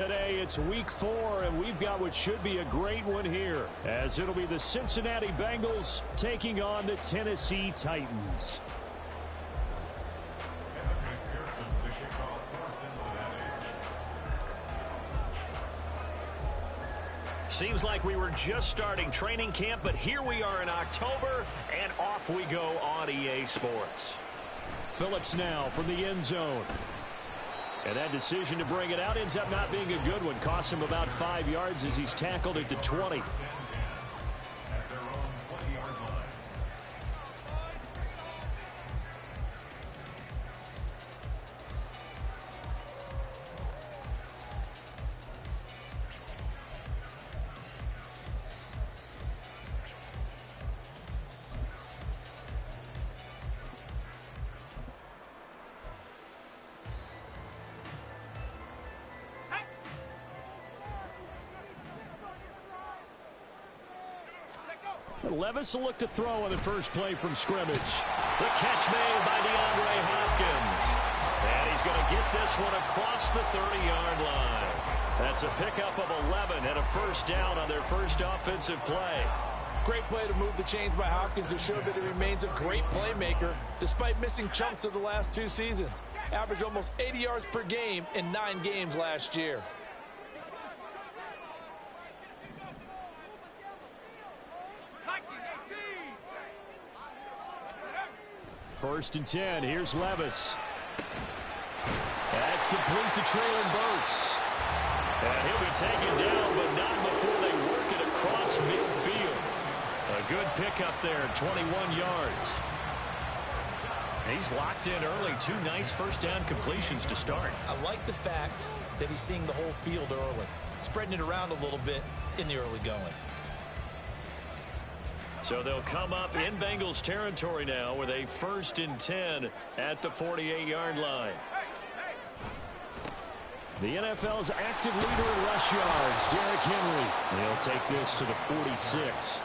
Today it's week 4, and we've got what should be a great one here, as it'll be the Cincinnati Bengals taking on the Tennessee Titans. Seems like we were just starting training camp, but here we are in October, and off we go on EA Sports. Phillips now from the end zone. And that decision to bring it out ends up not being a good one. Costs him about 5 yards as he's tackled at the 20. Levis will look to throw on the first play from scrimmage. The catch made by DeAndre Hopkins. And he's going to get this one across the 30-yard line. That's a pickup of 11 and a first down on their first offensive play. Great play to move the chains by Hopkins, who showed that he remains a great playmaker despite missing chunks of the last 2 seasons. Averaged almost 80 yards per game in 9 games last year. First and 10. Here's Levis. That's complete to Treylon Burks. And he'll be taken down, but not before they work it across midfield. A good pickup there, 21 yards. He's locked in early. 2 nice first down completions to start. I like the fact that he's seeing the whole field early, spreading it around a little bit in the early going. So they'll come up in Bengals territory now with a first and 10 at the 48-yard line. The NFL's active leader in rush yards, Derrick Henry. They'll take this to the 46.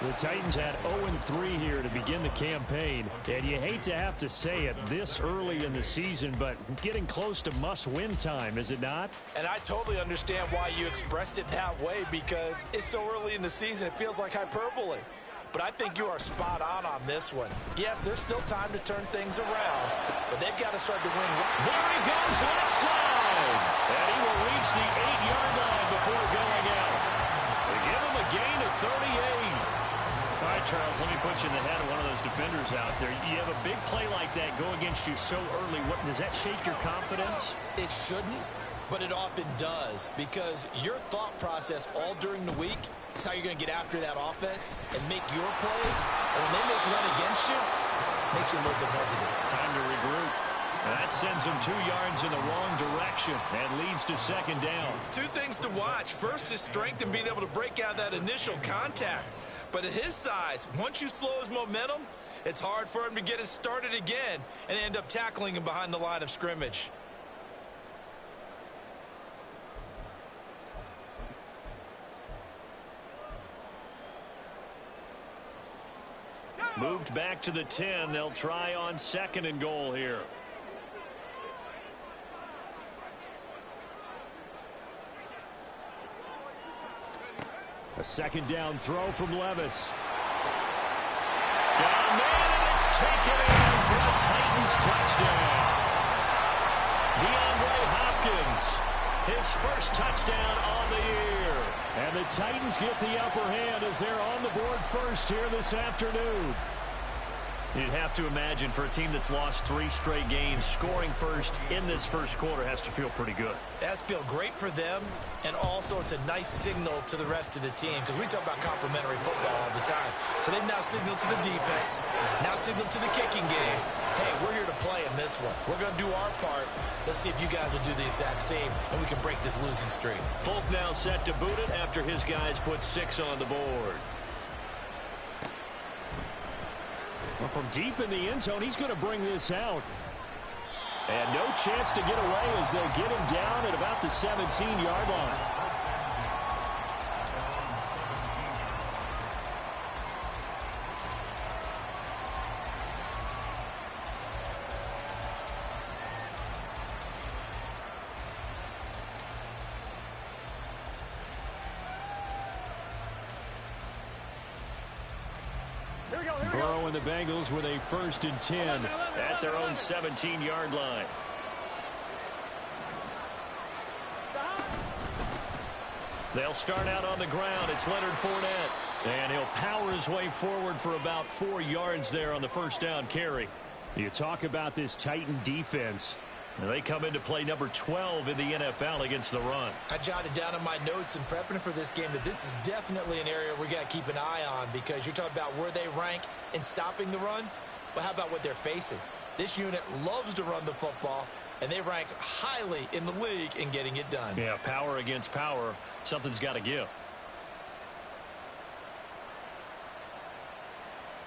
The Titans had 0-3 here to begin the campaign, and you hate to have to say it this early in the season, but getting close to must-win time, is it not? And I totally understand why you expressed it that way, because it's so early in the season, it feels like hyperbole. But I think you are spot on this one. Yes, there's still time to turn things around, but they've got to start to win. There he goes left side. And he will reach the 8-yard line before going out. They give him a gain of 38. All right, Charles, let me put you in the head of one of those defenders out there. You have a big play like that go against you so early. Does that shake your confidence? It shouldn't, but it often does, because your thought process all during the week is how you're going to get after that offense and make your plays. And when they make one against you, it makes you a little bit hesitant. Time to regroup. And that sends him 2 yards in the wrong direction and leads to second down. 2 things to watch. First, his strength and being able to break out that initial contact. But at his size, once you slow his momentum, it's hard for him to get it started again and end up tackling him behind the line of scrimmage. Moved back to the 10. They'll try on second and goal here. A second down throw from Levis. Down man, and it's taken in for a Titans touchdown. DeAndre Hopkins, his first touchdown on the year. And the Titans get the upper hand as they're on the board first here this afternoon. You'd have to imagine for a team that's lost 3 straight games, scoring first in this first quarter has to feel pretty good. It has to feel great for them, and also it's a nice signal to the rest of the team, because we talk about complementary football all the time. So they've now signaled to the defense, now signaled to the kicking game, hey, we're here to play in this one. We're going to do our part. Let's see if you guys will do the exact same, and we can break this losing streak. Folk now set to boot it after his guys put 6 on the board. Well, from deep in the end zone, he's going to bring this out. And no chance to get away as they'll get him down at about the 17-yard line. Burrow and the Bengals with a 1st and 10 at their own 17-yard line. They'll start out on the ground. It's Leonard Fournette. And he'll power his way forward for about 4 yards there on the 1st down carry. You talk about this Titan defense. And they come into play number 12 in the NFL against the run. I jotted down in my notes in prepping for this game that this is definitely an area we got to keep an eye on, because you're talking about where they rank in stopping the run. But how about what they're facing? This unit loves to run the football, and they rank highly in the league in getting it done. Yeah, power against power. Something's got to give.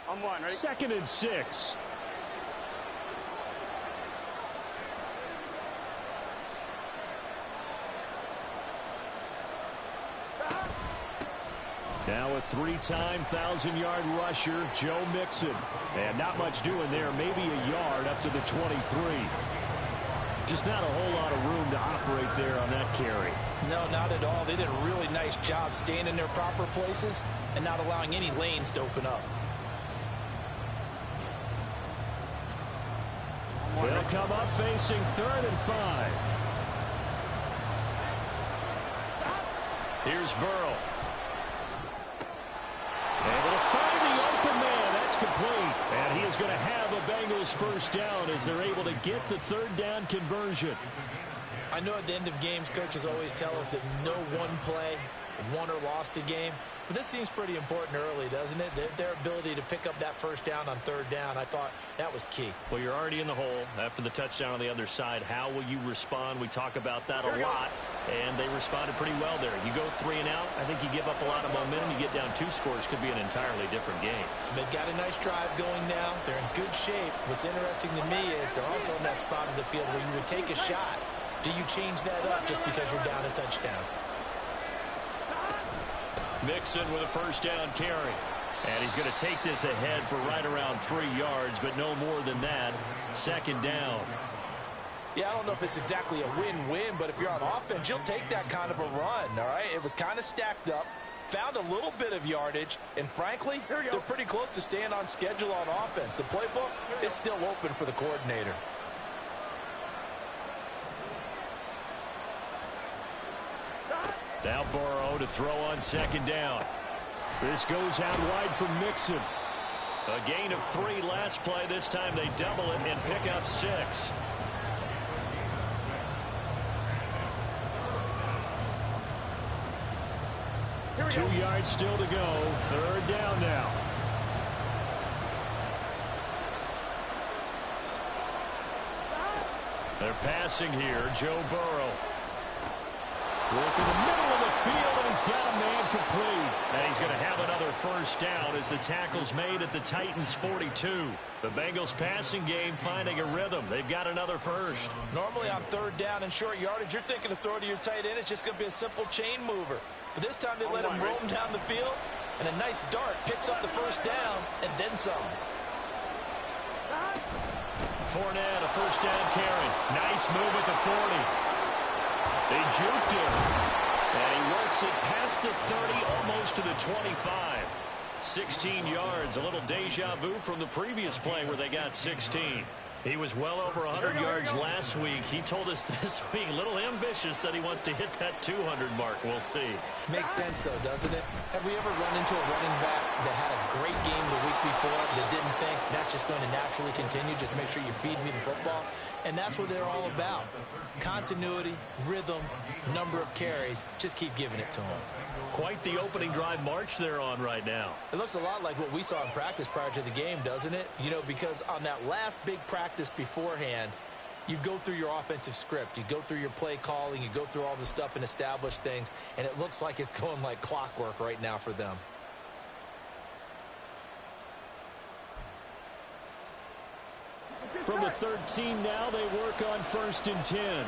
On one, right? 2nd and 6. Now a 3-time 1,000-yard rusher, Joe Mixon. And not much doing there, maybe a yard up to the 23. Just not a whole lot of room to operate there on that carry. No, not at all. They did a really nice job staying in their proper places and not allowing any lanes to open up. They'll come up facing 3rd and 5. Here's Burrow. Able to find the open man. That's complete. And he is going to have a Bengals 1st down as they're able to get the 3rd down conversion. I know at the end of games, coaches always tell us that no one play won or lost a game. But this seems pretty important early, doesn't it? Their ability to pick up that 1st down on 3rd down, I thought that was key. Well, you're already in the hole after the touchdown on the other side. How will you respond? We talk about that a lot, and they responded pretty well there. You go 3 and out, I think you give up a lot of momentum. You get down 2 scores, could be an entirely different game. So they've got a nice drive going now. They're in good shape. What's interesting to me is they're also in that spot of the field where you would take a shot. Do you change that up just because you're down a touchdown? Mixon with a 1st down carry. And he's going to take this ahead for right around 3 yards, but no more than that. 2nd down. Yeah, I don't know if it's exactly a win-win, but if you're on offense, you'll take that kind of a run, all right? It was kind of stacked up, found a little bit of yardage, and frankly, they're pretty close to staying on schedule on offense. The playbook is still open for the coordinator. Now Burrow to throw on 2nd down. This goes out wide for Mixon. A gain of 3 last play. This time they double it and pick up 6. Two yards still to go. 3rd down now. They're passing here. Joe Burrow. Work in the middle of the field, and he's got a man complete. And he's going to have another 1st down as the tackle's made at the Titans' 42. The Bengals passing game finding a rhythm. They've got another 1st. Normally on 3rd down and short yardage, you're thinking of throw to your tight end. It's just going to be a simple chain mover. But this time they let him roam down the field, and a nice dart picks up the 1st down and then some. Fournette, a 1st down carry. Nice move at the 40. They juked him, and he works it past the 30, almost to the 25. 16 yards, a little deja vu from the previous play where they got 16. He was well over 100 yards last week. He told us this week, a little ambitious, said he wants to hit that 200 mark. We'll see. Makes sense, though, doesn't it? Have we ever run into a running back that had a great game the week before that didn't think that's just going to naturally continue? Just make sure you feed me the football. And that's what they're all about. Continuity, rhythm, number of carries. Just keep giving it to them. Quite the opening drive march they're on right now. It looks a lot like what we saw in practice prior to the game, doesn't it? You know, because on that last big practice beforehand, you go through your offensive script. You go through your play calling. You go through all the stuff and establish things. And it looks like it's going like clockwork right now for them. From the 13 now, they work on 1st and 10.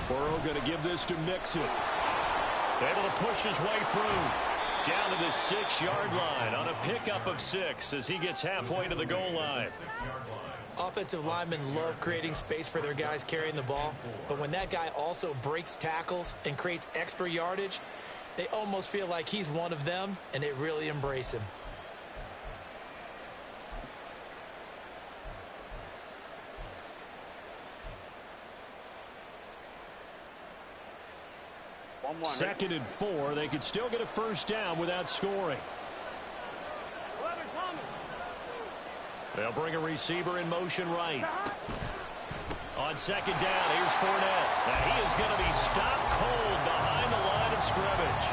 Burrow going to give this to Mixon. Able to push his way through. Down to the 6-yard line on a pickup of 6 as he gets halfway to the goal line. Offensive linemen love creating space for their guys carrying the ball, but when that guy also breaks tackles and creates extra yardage, they almost feel like he's one of them, and they really embrace him. Second and 4. They could still get a first down without scoring. They'll bring a receiver in motion right. On second down, here's Fournette. And he is going to be stopped cold behind the line of scrimmage.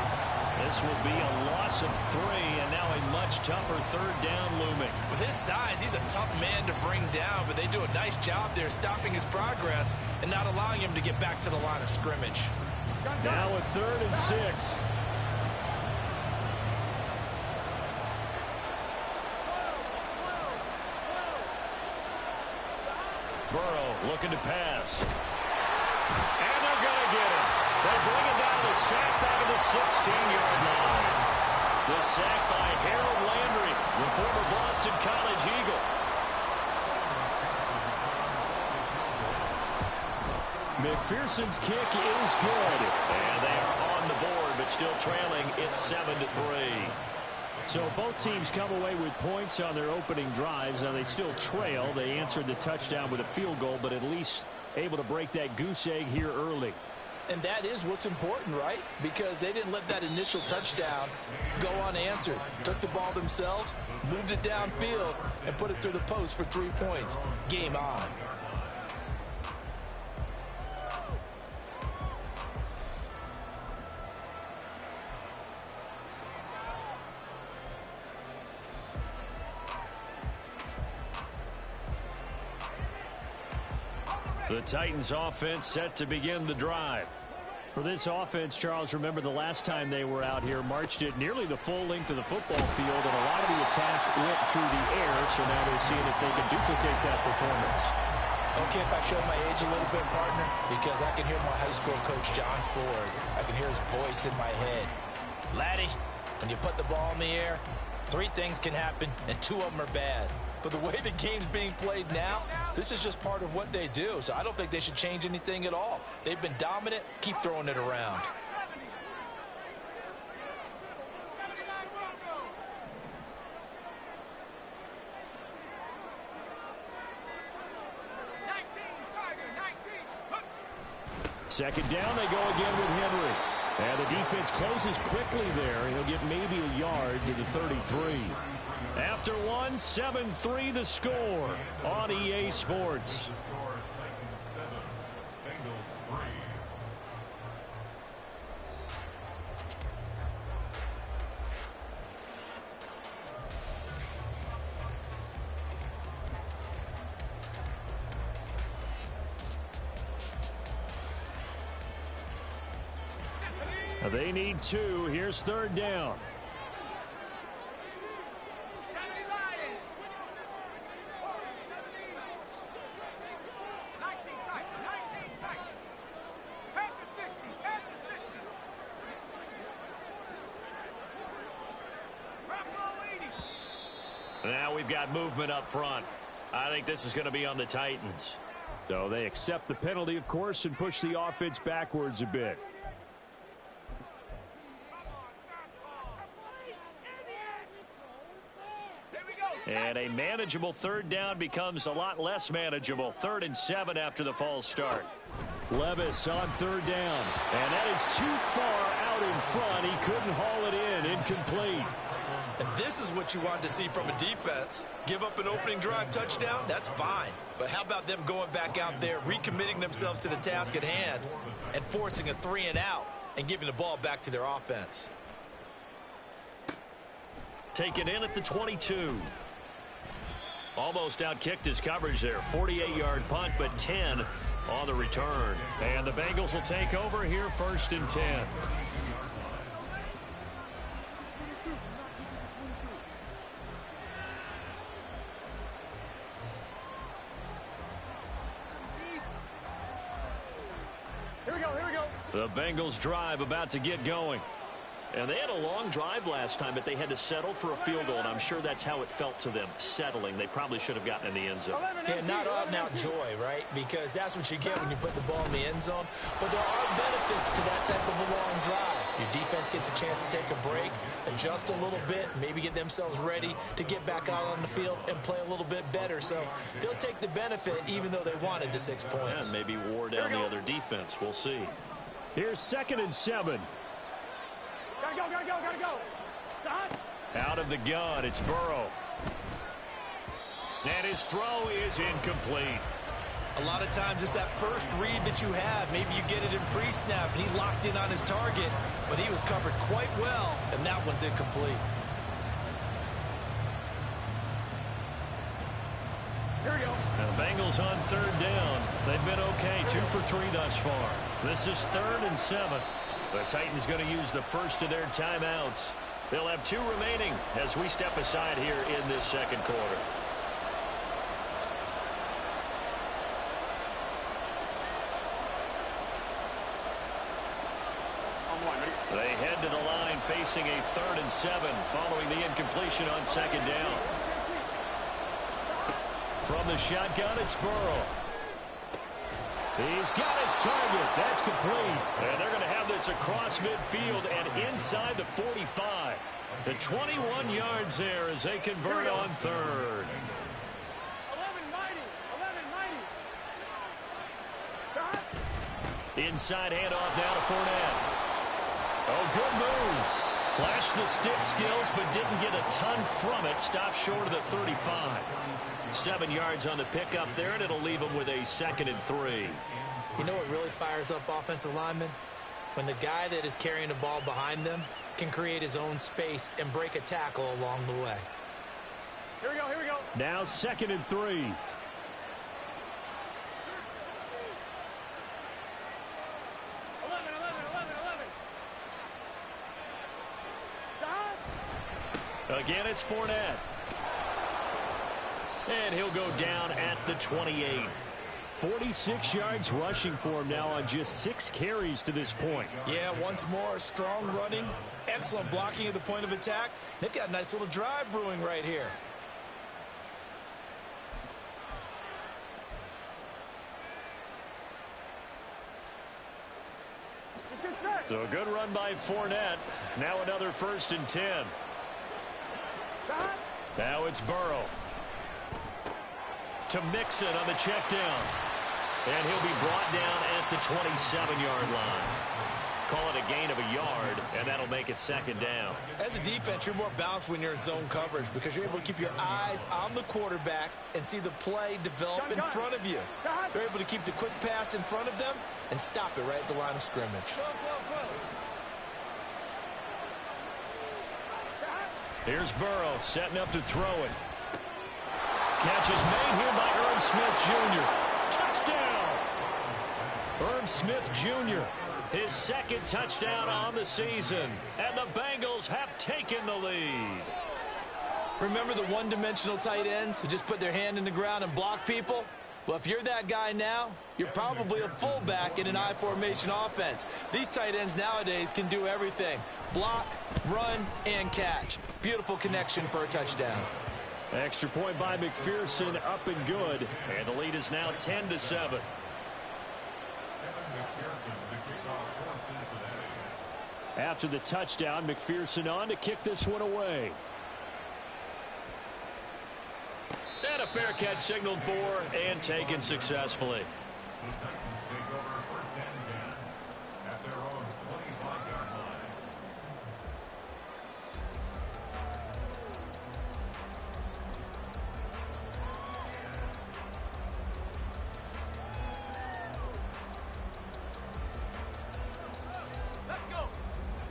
This will be a loss of 3, and now a much tougher third down looming. With his size, he's a tough man to bring down, but they do a nice job there stopping his progress and not allowing him to get back to the line of scrimmage. Now a 3rd and 6. Burrow looking to pass. And they're going to get him. They bring it down to the sack back at the 16-yard line. The sack by Harold Landry, the former Boston College Eagle. McPherson's kick is good. And they are on the board, but still trailing. It's 7-3. So both teams come away with points on their opening drives. Now they still trail. They answered the touchdown with a field goal, but at least able to break that goose egg here early. And that is what's important, right? Because they didn't let that initial touchdown go unanswered. Took the ball themselves, moved it downfield, and put it through the post for 3 points. Game on. The Titans offense set to begin the drive. For this offense, Charles, remember the last time they were out here, marched it nearly the full length of the football field, and a lot of the attack went through the air, so now they're seeing if they can duplicate that performance. Okay, if I show my age a little bit, partner, because I can hear my high school coach, John Ford. I can hear his voice in my head. Laddie, when you put the ball in the air, 3 things can happen, and 2 of them are bad. But the way the game's being played now, this is just part of what they do. So I don't think they should change anything at all. They've been dominant. Keep throwing it around. Second down, they go again with Henry. And the defense closes quickly there. He'll get maybe a yard to the 33. After 1, 7-3 the score on EA Sports. They need 2. Here's 3rd down. Now we've got movement up front. I think this is going to be on the Titans. So they accept the penalty, of course, and push the offense backwards a bit. And a manageable 3rd down becomes a lot less manageable. 3rd and 7 after the false start. Levis on 3rd down. And that is too far out in front. He couldn't haul it in. Incomplete. And this is what you wanted to see from a defense. Give up an opening drive touchdown, that's fine. But how about them going back out there, recommitting themselves to the task at hand, and forcing a 3 and out, and giving the ball back to their offense. Taken in at the 22. Almost outkicked his coverage there. 48-yard punt, but 10 on the return. And the Bengals will take over here 1st and 10. The Bengals drive about to get going. And they had a long drive last time, but they had to settle for a field goal, and I'm sure that's how it felt to them, settling. They probably should have gotten in the end zone. Yeah, not out-and-out joy, right? Because that's what you get when you put the ball in the end zone. But there are benefits to that type of a long drive. Your defense gets a chance to take a break, adjust a little bit, maybe get themselves ready to get back out on the field and play a little bit better. So they'll take the benefit even though they wanted the 6 points. And maybe wore down the other defense. We'll see. Here's 2nd and 7. Gotta go. Stop. Out of the gun, it's Burrow. And his throw is incomplete. A lot of times it's that first read that you have. Maybe you get it in pre-snap, and he locked in on his target, but he was covered quite well, and that one's incomplete. Here we go. Now the Bengals on 3rd down. They've been okay, 2 for 3 thus far. This is 3rd and 7. The Titans going to use the first of their timeouts. They'll have 2 remaining as we step aside here in this 2nd quarter. They head to the line facing a 3rd and 7 following the incompletion on 2nd down. From the shotgun, it's Burrow. He's got his target. That's complete. And they're going to have this across midfield and inside the 45. The 21 yards there as they convert on 3rd. 11-90. Stop. Inside handoff now to Fournette. Oh, good move. Flashed the stick skills, but didn't get a ton from it. Stopped short of the 35. 7 yards on the pickup there, and it'll leave them with a 2nd and 3. You know what really fires up offensive linemen? When the guy that is carrying the ball behind them can create his own space and break a tackle along the way. Here we go. Now 2nd and 3. 11. Stop. Again, it's Fournette. And he'll go down at the 28. 46 yards rushing for him now on just 6 carries to this point. Yeah, once more, strong running, excellent blocking at the point of attack. They've got a nice little drive brewing right here. So a good run by Fournette. Now another 1st and 10. Stop. Now it's Burrow. To Mixon on the check down. And he'll be brought down at the 27-yard line. Call it a gain of a yard, and that'll make it 2nd down. As a defense, you're more balanced when you're in zone coverage because you're able to keep your eyes on the quarterback and see the play develop in front of you. You're able to keep the quick pass in front of them and stop it right at the line of scrimmage. Here's Burrow setting up to throw it. Catch is made here by Irv Smith Jr. Touchdown! Irv Smith Jr., his 2nd touchdown on the season. And the Bengals have taken the lead. Remember the one-dimensional tight ends who just put their hand in the ground and block people? Well, if you're that guy now, you're probably a fullback in an I-formation offense. These tight ends nowadays can do everything. Block, run, and catch. Beautiful connection for a touchdown. Extra point by McPherson, up and good. And the lead is now 10-7. After the touchdown, McPherson on to kick this one away. And a fair catch signaled for and taken successfully.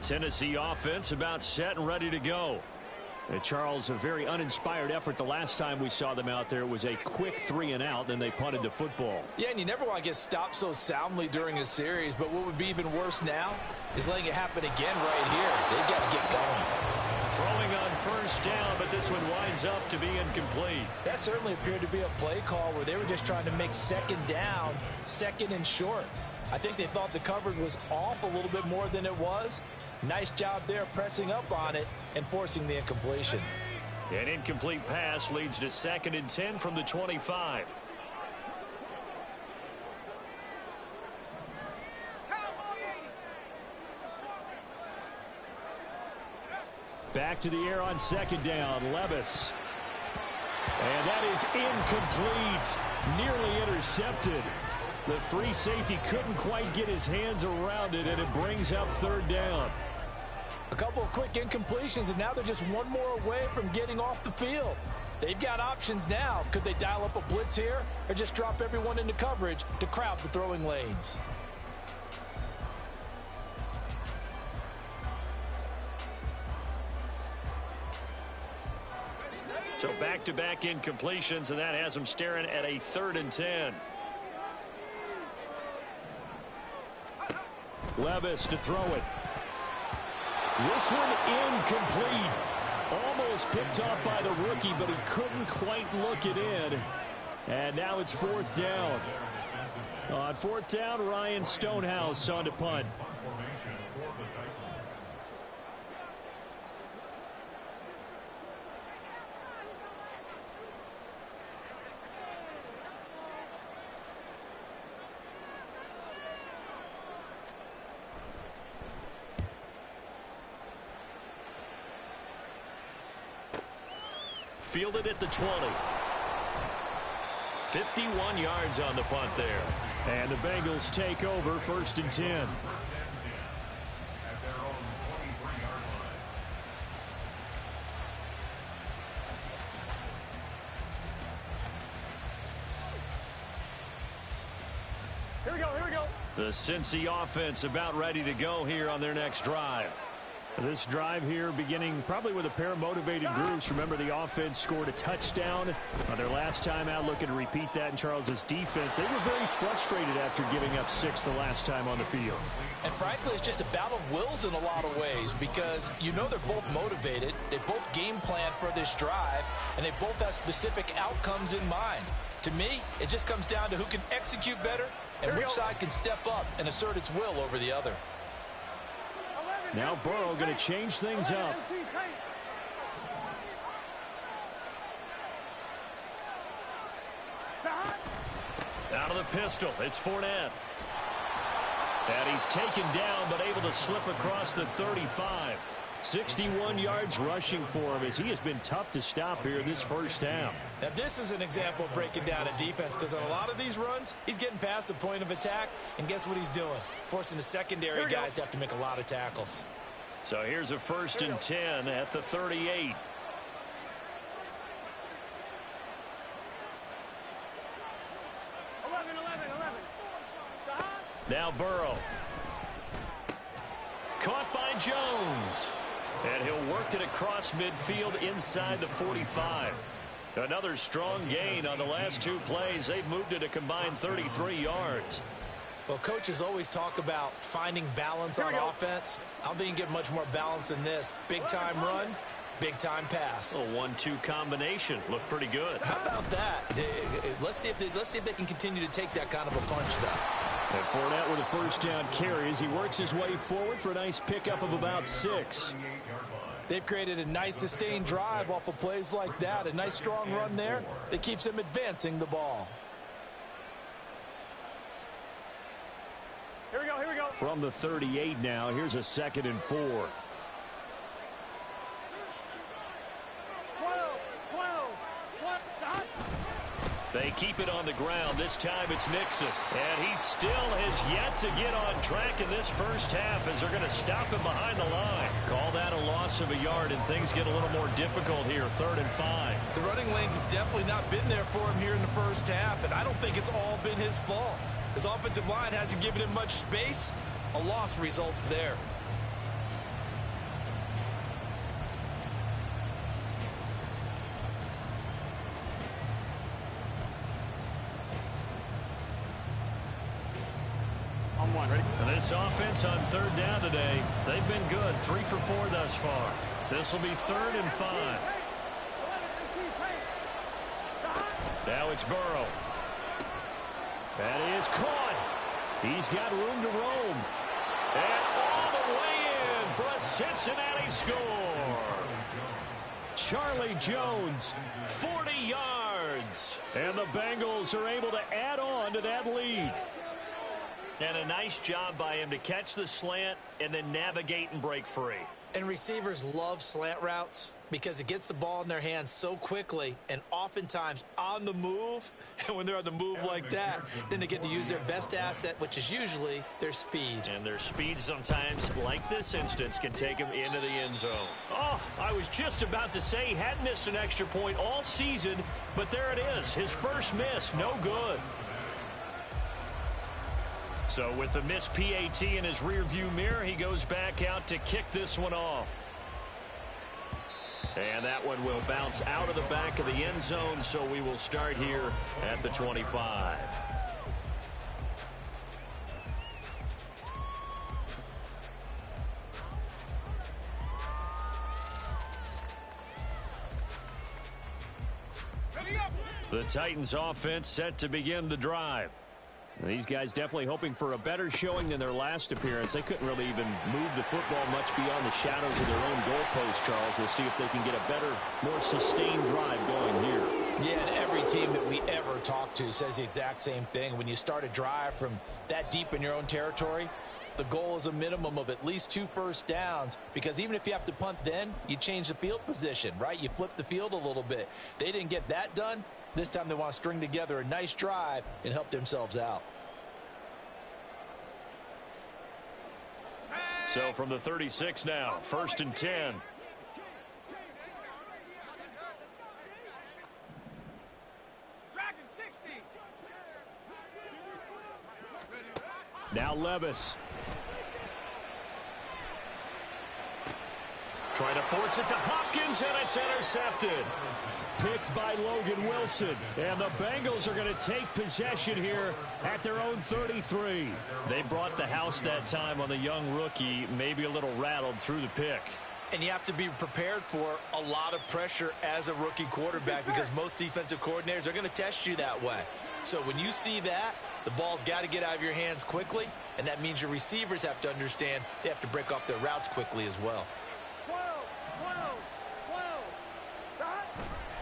Tennessee offense about set and ready to go. And Charles, a very uninspired effort the last time we saw them out there. It was a quick 3 and out, then they punted the football. Yeah, and you never want to get stopped so soundly during a series, but what would be even worse now is letting it happen again right here. They've got to get going. Throwing on 1st down, but this one winds up to be incomplete. That certainly appeared to be a play call where they were just trying to make 2nd down, 2nd and short. I think they thought the coverage was off a little bit more than it was. Nice job there pressing up on it and forcing the incompletion. An incomplete pass leads to 2nd and 10 from the 25. Back to the air on 2nd down. Levis. And that is incomplete. Nearly intercepted. The free safety couldn't quite get his hands around it, and it brings up 3rd down. A couple of quick incompletions, and now they're just one more away from getting off the field. They've got options now. Could they dial up a blitz here or just drop everyone into coverage to crowd the throwing lanes? So back-to-back incompletions, and that has them staring at a 3rd and 10. Levis to throw it. This one incomplete. Almost picked off by the rookie, but he couldn't quite look it in. And now it's 4th down. On 4th down, Ryan Stonehouse on to punt. Fielded at the 20. 51 yards on the punt there. And the Bengals take over 1st and 10. Here we go, here we go. The Cincy offense about ready to go here on their next drive. This drive here beginning probably with a pair of motivated groups. Remember, the offense scored a touchdown on their last time out, looking to repeat that in Charles's defense. They were very frustrated after giving up 6 the last time on the field. And frankly, it's just a battle of wills in a lot of ways because you know they're both motivated. They both game plan for this drive, and they both have specific outcomes in mind. To me, it just comes down to who can execute better and which side can step up and assert its will over the other. Now Burrow going to change things up. Out of the pistol, it's Fournette. And he's taken down, but able to slip across the 35. 61 yards rushing for him as he has been tough to stop here this first half. Now, this is an example of breaking down a defense because on a lot of these runs, he's getting past the point of attack, and guess what he's doing? Forcing the secondary guys to have to make a lot of tackles. So here's a 1st and 10 at the 38. Now Burrow. Caught by Jones. And he'll work it across midfield inside the 45. Another strong gain on the last 2 plays. They've moved it a combined 33 yards. Well, coaches always talk about finding balance on offense. I don't think you can get much more balance than this. Big-time run, big-time pass. A 1-2 combination. Looked pretty good. How about that? Let's see if they can continue to take that kind of a punch, though. And Fournette with a 1st down carry as he works his way forward for a nice pickup of about 6. They've created a nice sustained drive off of plays like that. A nice strong run there that keeps them advancing the ball. Here we go, here we go. From the 38 now, here's a 2nd and 4. 12. They keep it on the ground. This time it's Mixon. And he still has yet to get on track in this first half as they're going to stop him behind the line. Call that a loss of a yard, and things get a little more difficult here. 3rd and 5. The running lanes have definitely not been there for him here in the first half, and I don't think it's all been his fault. His offensive line hasn't given him much space. A loss results there. This offense on 3rd down today, they've been good. 3 for 4 thus far. This will be 3rd and 5. Now it's Burrow. That is caught. He's got room to roam. And all the way in for a Cincinnati score. Charlie Jones, 40 yards. and the Bengals are able to add on to that lead. And a nice job by him to catch the slant and then navigate and break free. And receivers love slant routes because it gets the ball in their hands so quickly and oftentimes on the move. And when they're on the move like that, then they get to use their best asset, which is usually their speed. And their speed sometimes, like this instance, can take him into the end zone. Oh, I was just about to say he hadn't missed an extra point all season, but there it is. His first miss, no good. So with the missed PAT in his rearview mirror, he goes back out to kick this one off. And that one will bounce out of the back of the end zone, so we will start here at the 25. The Titans offense set to begin the drive. These guys definitely hoping for a better showing than their last appearance. They couldn't really even move the football much beyond the shadows of their own goalpost, Charles. We'll see if they can get a better, more sustained drive going here. Yeah, and every team that we ever talk to says the exact same thing. When you start a drive from that deep in your own territory, the goal is a minimum of at least 2 first downs, because even if you have to punt then, you change the field position, right? You flip the field a little bit. They didn't get that done. This time they want to string together a nice drive and help themselves out. So from the 36 now, 1st and 10. Now Levis. Trying to force it to Hopkins, and it's intercepted. Picked by Logan Wilson. And the Bengals are going to take possession here at their own 33. They brought the house that time on the young rookie, maybe a little rattled through the pick. And you have to be prepared for a lot of pressure as a rookie quarterback, because most defensive coordinators are going to test you that way. So when you see that, the ball's got to get out of your hands quickly, and that means your receivers have to understand they have to break off their routes quickly as well.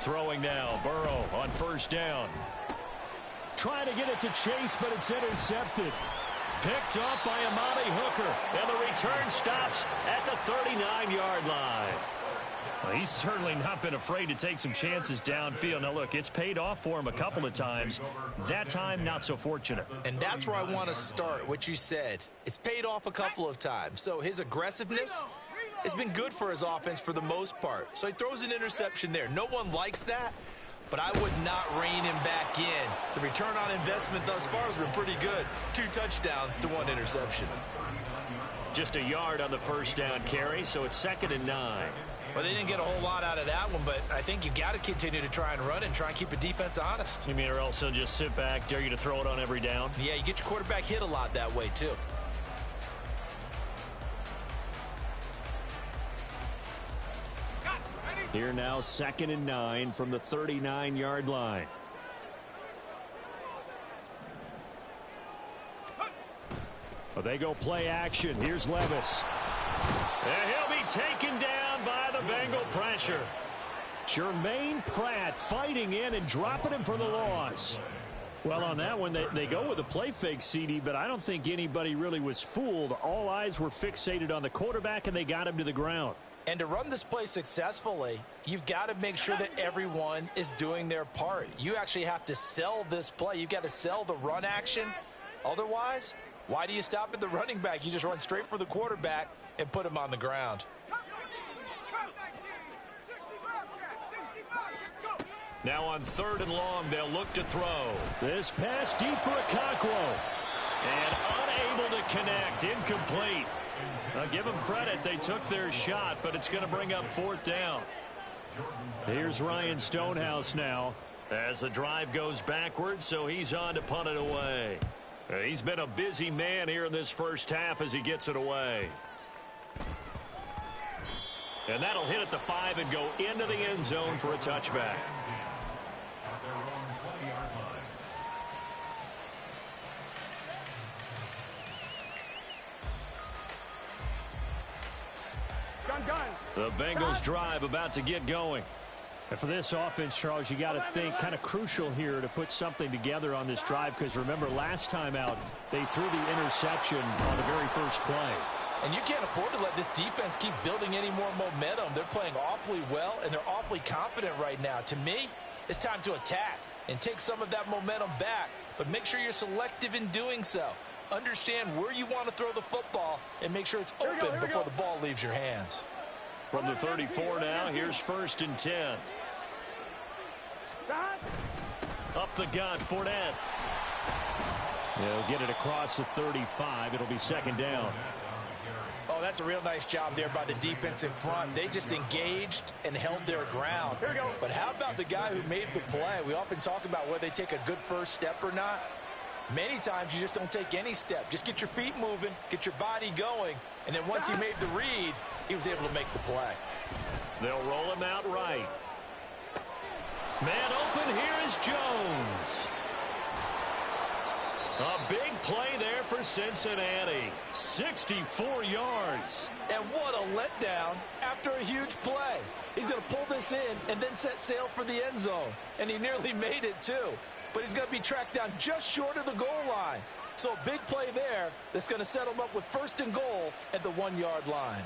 Throwing now, Burrow on 1st down. Trying to get it to Chase, but it's intercepted. Picked up by Amani Hooker, and the return stops at the 39-yard line. Well, he's certainly not been afraid to take some chances downfield. Now, look, it's paid off for him a couple of times. That time, not so fortunate. And that's where I want to start, what you said. It's paid off a couple of times. So his aggressiveness has been good for his offense for the most part. So he throws an interception there. No one likes that, but I would not rein him back in. The return on investment thus far has been pretty good. 2 touchdowns to 1 interception. Just a yard on the 1st down carry, so it's 2nd and 9. Well, they didn't get a whole lot out of that one, but I think you got to continue to try and run and try and keep the defense honest. You mean, or else he'll just sit back, dare you to throw it on every down? Yeah, you get your quarterback hit a lot that way, too. Here now, 2nd and 9 from the 39-yard line. Well, they go play action. Here's Levis. And he'll be taken down by the Bengal pressure. Jermaine Pratt fighting in and dropping him for the loss. Well, on that one, they go with a play fake, CD, but I don't think anybody really was fooled. All eyes were fixated on the quarterback, and they got him to the ground. And to run this play successfully, you've got to make sure that everyone is doing their part. You actually have to sell this play. You've got to sell the run action. Otherwise, why do you stop at the running back? You just run straight for the quarterback and put him on the ground. Now on 3rd and long, they'll look to throw. This pass deep for Okonkwo. And unable to connect, incomplete. Now give them credit, they took their shot, but it's going to bring up 4th down. Here's Ryan Stonehouse now. As the drive goes backwards, so he's on to punt it away. He's been a busy man here in this first half as he gets it away. And that'll hit at the 5 and go into the end zone for a touchback. The Bengals drive about to get going. And for this offense, Charles, you got to think kind of crucial here to put something together on this drive, because remember last time out they threw the interception on the very first play. And you can't afford to let this defense keep building any more momentum. They're playing awfully well, and they're awfully confident right now. To me, it's time to attack and take some of that momentum back, but make sure you're selective in doing so. Understand where you want to throw the football and make sure it's open before the ball leaves your hands. From the 34 now, here's 1st and 10. Up the gut, Fournette. They'll get it across the 35. It'll be 2nd down. Oh, that's a real nice job there by the defense in front. They just engaged and held their ground. But how about the guy who made the play? We often talk about whether they take a good first step or not. Many times you just don't take any step. Just get your feet moving, get your body going, and then once he made the read, he was able to make the play. They'll roll him out right. Man open, here is Jones. A big play there for Cincinnati. 64 yards. And what a letdown after a huge play. He's going to pull this in and then set sail for the end zone. And he nearly made it too. But he's going to be tracked down just short of the goal line. So a big play there that's going to set him up with 1st and goal at the 1-yard line.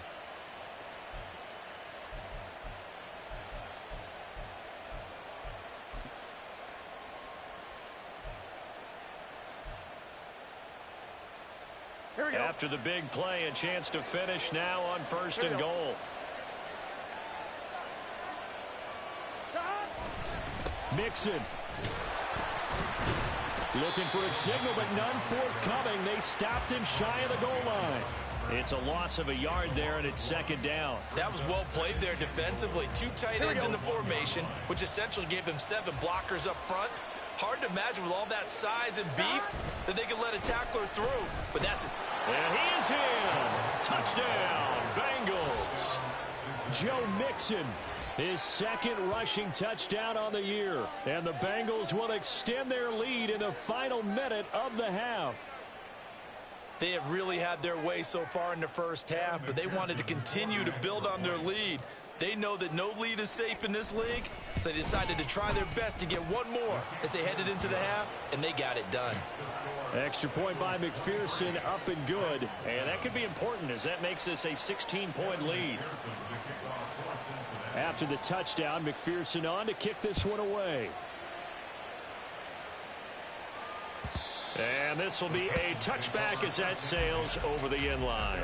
After the big play, a chance to finish now on 1st and goal. Mixon. Looking for a signal, but none forthcoming. They stopped him shy of the goal line. It's a loss of a yard there, and it's 2nd down. That was well played there defensively. 2 tight ends in the formation, which essentially gave them 7 blockers up front. Hard to imagine with all that size and beef that they could let a tackler through, but that's it. And he is in. Touchdown, Bengals. Joe Mixon, his 2nd rushing touchdown on the year. And the Bengals will extend their lead in the final minute of the half. They have really had their way so far in the first half, but they wanted to continue to build on their lead. They know that no lead is safe in this league, so they decided to try their best to get one more as they headed into the half, and they got it done. Extra point by McPherson, up and good. And that could be important as that makes this a 16-point lead. After the touchdown, McPherson on to kick this one away. And this will be a touchback as that sails over the end line.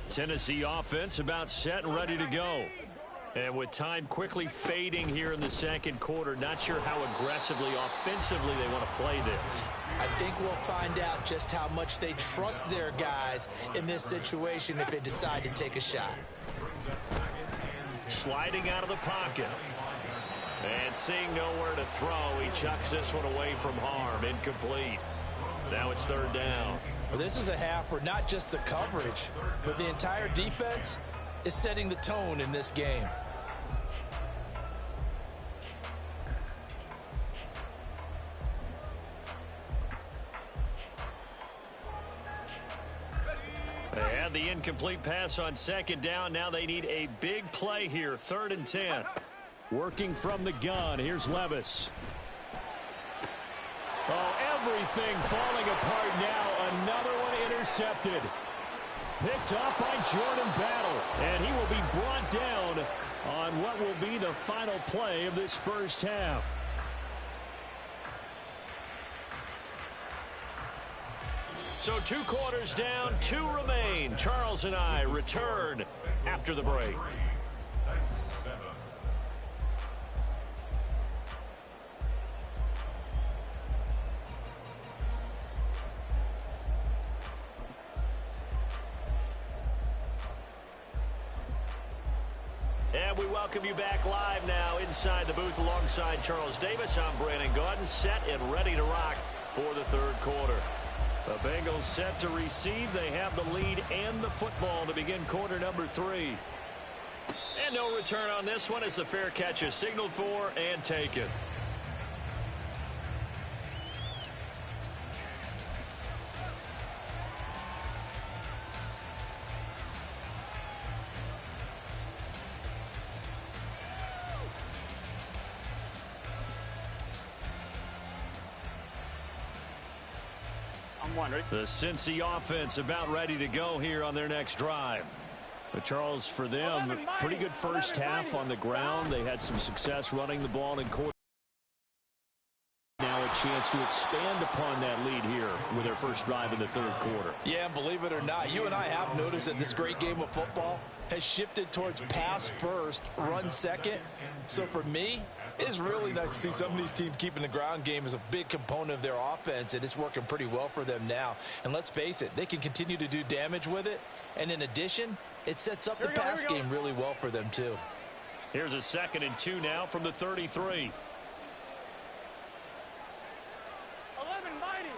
Tennessee offense about set and ready to go. And with time quickly fading here in the 2nd quarter, not sure how aggressively, offensively they want to play this. I think we'll find out just how much they trust their guys in this situation if they decide to take a shot. Sliding out of the pocket. And seeing nowhere to throw, he chucks this one away from harm. Incomplete. Now it's 3rd down. Well, this is a half where not just the coverage, but the entire defense is setting the tone in this game. They had the incomplete pass on 2nd down. Now they need a big play here. 3rd and 10. Working from the gun. Here's Levis. Oh, everything falling apart now. Another one intercepted. Picked off by Jordan Battle. And he will be brought down on what will be the final play of this first half. So 2 quarters down, 2 remain. Charles and I return after the break. And we welcome you back live now inside the booth alongside Charles Davis. I'm Brandon Gaudin, set and ready to rock for the 3rd quarter. The Bengals set to receive. They have the lead and the football to begin quarter number 3. And no return on this one as the fair catch is signaled for and taken. The Cincy offense about ready to go here on their next drive. But Charles, for them, pretty good first half on the ground. They had some success running the ball in quarter. Now a chance to expand upon that lead here with their first drive in the third quarter. Yeah, believe it or not, you and I have noticed that this great game of football has shifted towards pass first, run second. So for me, it's really nice to see some of these teams keeping the ground game as a big component of their offense, and it's working pretty well for them now. And let's face it, they can continue to do damage with it. And in addition, it sets up the pass game really well for them too. Here's a 2nd and 2 now from the 33. 11 mighty.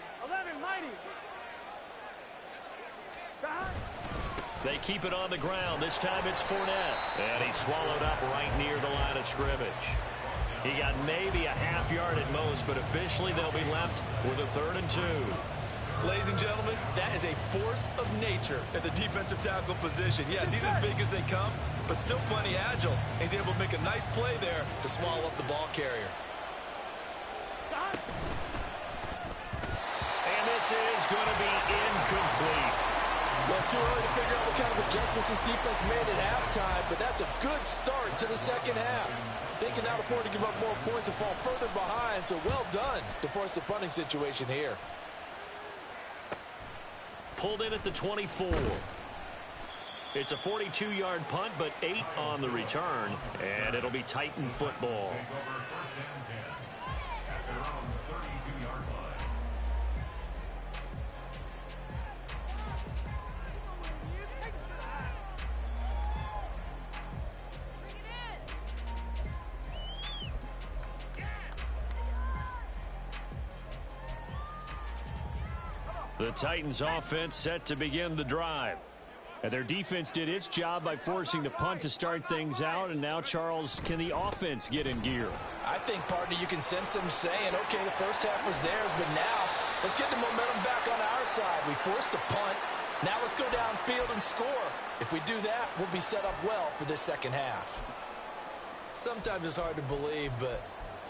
They keep it on the ground. This time it's Fournette. And he's swallowed up right near the line of scrimmage. He got maybe a half yard at most, but officially they'll be left with a 3rd and 2. Ladies and gentlemen, that is a force of nature at the defensive tackle position. Yes, he's as big as they come, but still plenty agile. He's able to make a nice play there to swallow up the ball carrier. And this is going to be incomplete. Well, it's too early to figure out what kind of adjustments this defense made at halftime, but that's a good start to the second half. They can now afford to give up more points and fall further behind, so well done to force the punting situation here. Pulled in at the 24. It's a 42-yard punt, but 8 on the return, and it'll be Titan football. The Titans offense set to begin the drive. And their defense did its job by forcing the punt to start things out. And now, Charles, can the offense get in gear? I think, partner, you can sense them saying, okay, the first half was theirs, but now let's get the momentum back on our side. We forced a punt. Now let's go downfield and score. If we do that, we'll be set up well for this second half. Sometimes it's hard to believe, but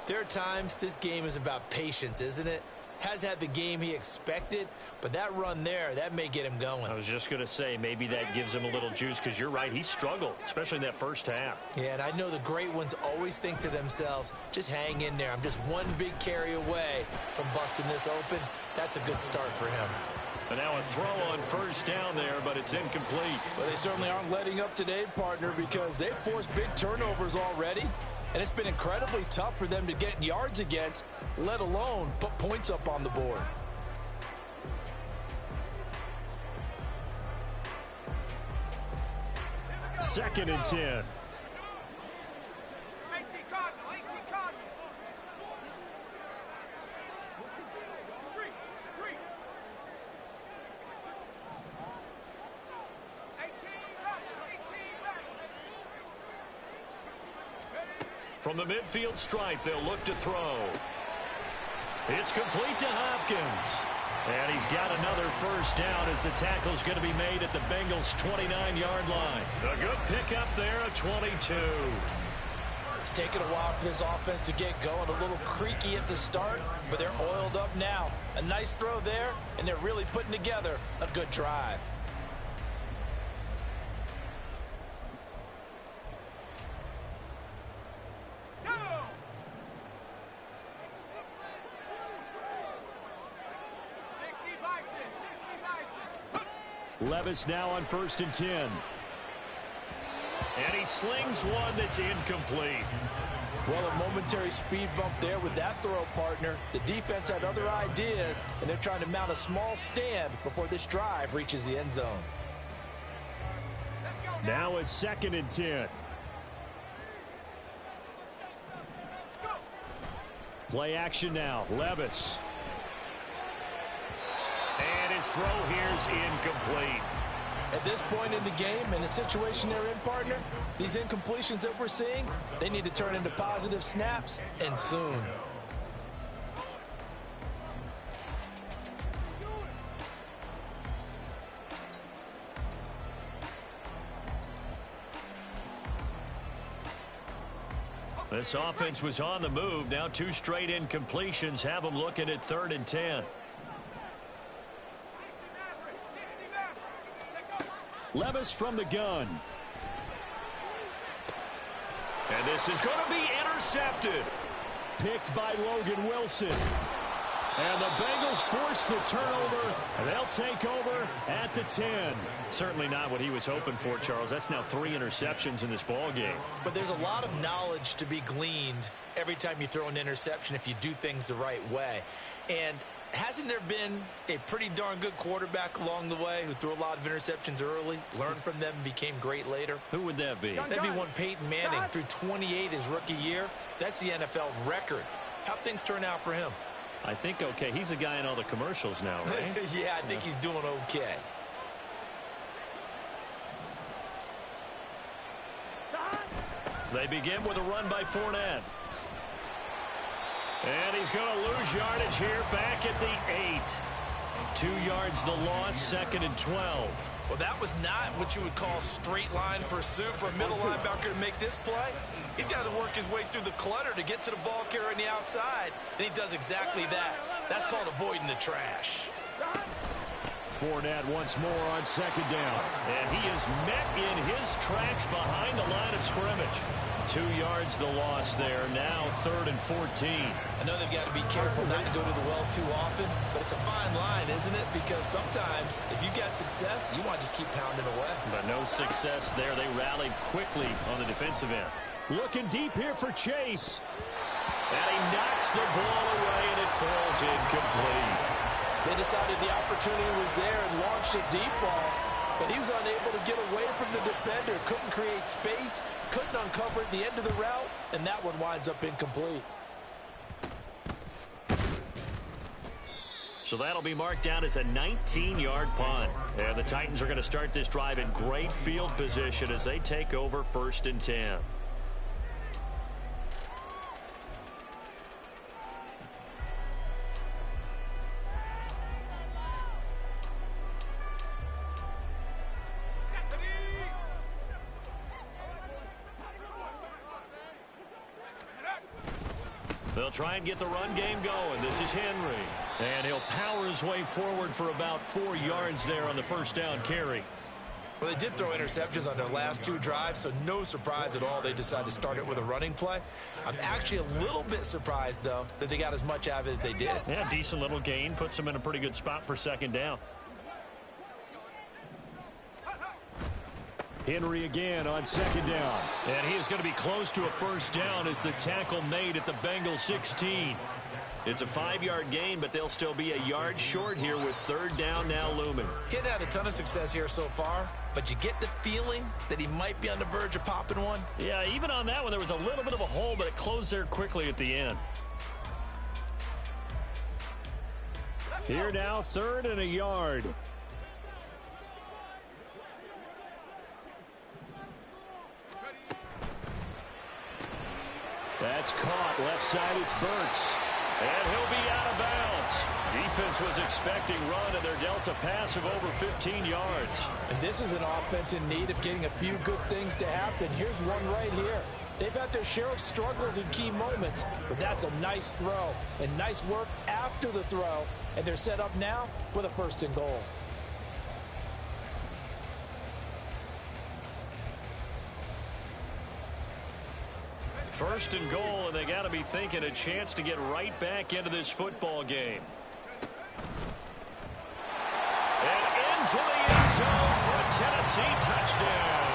there are times this game is about patience, isn't it? Has had the game he expected, but that run there, that may get him going. I was just going to say, maybe that gives him a little juice, because you're right, he struggled, especially in that first half. Yeah, and I know the great ones always think to themselves, just hang in there. I'm just one big carry away from busting this open. That's a good start for him. And now a throw on first down there, but it's incomplete. Well, they certainly aren't letting up today, partner, because they've forced big turnovers already. And it's been incredibly tough for them to get yards against, let alone put points up on the board. Second and 10. From the midfield stripe, they'll look to throw. It's complete to Hopkins. And he's got another first down as the tackle's going to be made at the Bengals' 29-yard line. A good pickup there, a 22. It's taken a while for this offense to get going. A little creaky at the start, but they're oiled up now. A nice throw there, and they're really putting together a good drive. Levis now on 1st and 10. And he slings one that's incomplete. Well, a momentary speed bump there with that throw, partner. The defense had other ideas, and they're trying to mount a small stand before this drive reaches the end zone. Now a 2nd and 10. Play action now. Levis. And his throw here's incomplete. At this point in the game, in the situation they're in, partner, these incompletions that we're seeing, they need to turn into positive snaps, and soon. This offense was on the move. Now 2 straight incompletions have them looking at 3rd and 10. Levis from the gun. And this is going to be intercepted. Picked by Logan Wilson. And the Bengals force the turnover. And they'll take over at the 10. Certainly not what he was hoping for, Charles. That's now 3 interceptions in this ball game. But there's a lot of knowledge to be gleaned every time you throw an interception if you do things the right way. And hasn't there been a pretty darn good quarterback along the way who threw a lot of interceptions early, learned from them, and became great later? Who would that be? That'd be one Peyton Manning. Threw 28 his rookie year. That's the NFL record. How'd things turn out for him? I think okay. He's a guy in all the commercials now, right? Yeah, I think he's doing okay. They begin with a run by Fournette. And he's going to lose yardage here back at the 8. 2 yards the loss, 2nd and 12. Well, that was not what you would call straight line pursuit for a middle linebacker to make this play. He's got to work his way through the clutter to get to the ball carrier on the outside, and he does exactly that. That's called avoiding the trash. Fournette once more on 2nd down. And he is met in his tracks behind the line of scrimmage. 2 yards the loss there. Now 3rd and 14. I know they've got to be careful not to go to the well too often, but it's a fine line, isn't it? Because sometimes if you got success, you want to just keep pounding away. But no success there. They rallied quickly on the defensive end. Looking deep here for Chase. And he knocks the ball away, and it falls incomplete. They decided the opportunity was there and launched a deep ball, but he was unable to get away from the defender, couldn't create space, couldn't uncover at the end of the route, and that one winds up incomplete. So that'll be marked down as a 19-yard punt. And the Titans are going to start this drive in great field position as they take over 1st and 10. They'll try and get the run game going. This is Henry. And he'll power his way forward for about 4 yards there on the 1st down carry. Well, they did throw interceptions on their last 2 drives, so no surprise at all they decided to start it with a running play. I'm actually a little bit surprised, though, that they got as much out of it as they did. Yeah, decent little gain. Puts them in a pretty good spot for 2nd down. Henry again on 2nd down. And he is going to be close to a 1st down as the tackle made at the Bengals 16. It's a 5-yard gain, but they'll still be a yard short here with 3rd down now looming. Getting had a ton of success here so far, but you get the feeling that he might be on the verge of popping one. Yeah, even on that one, there was a little bit of a hole, but it closed there quickly at the end. Here now, 3rd and a yard. That's caught. Left side, it's Burks. And he'll be out of bounds. Defense was expecting run, and they're dealt a pass of over 15 yards. And this is an offense in need of getting a few good things to happen. Here's one right here. They've had their share of struggles in key moments, but that's a nice throw and nice work after the throw. And they're set up now with a 1st and goal. First and goal, and they got to be thinking a chance to get right back into this football game. And into the end zone for a Tennessee touchdown.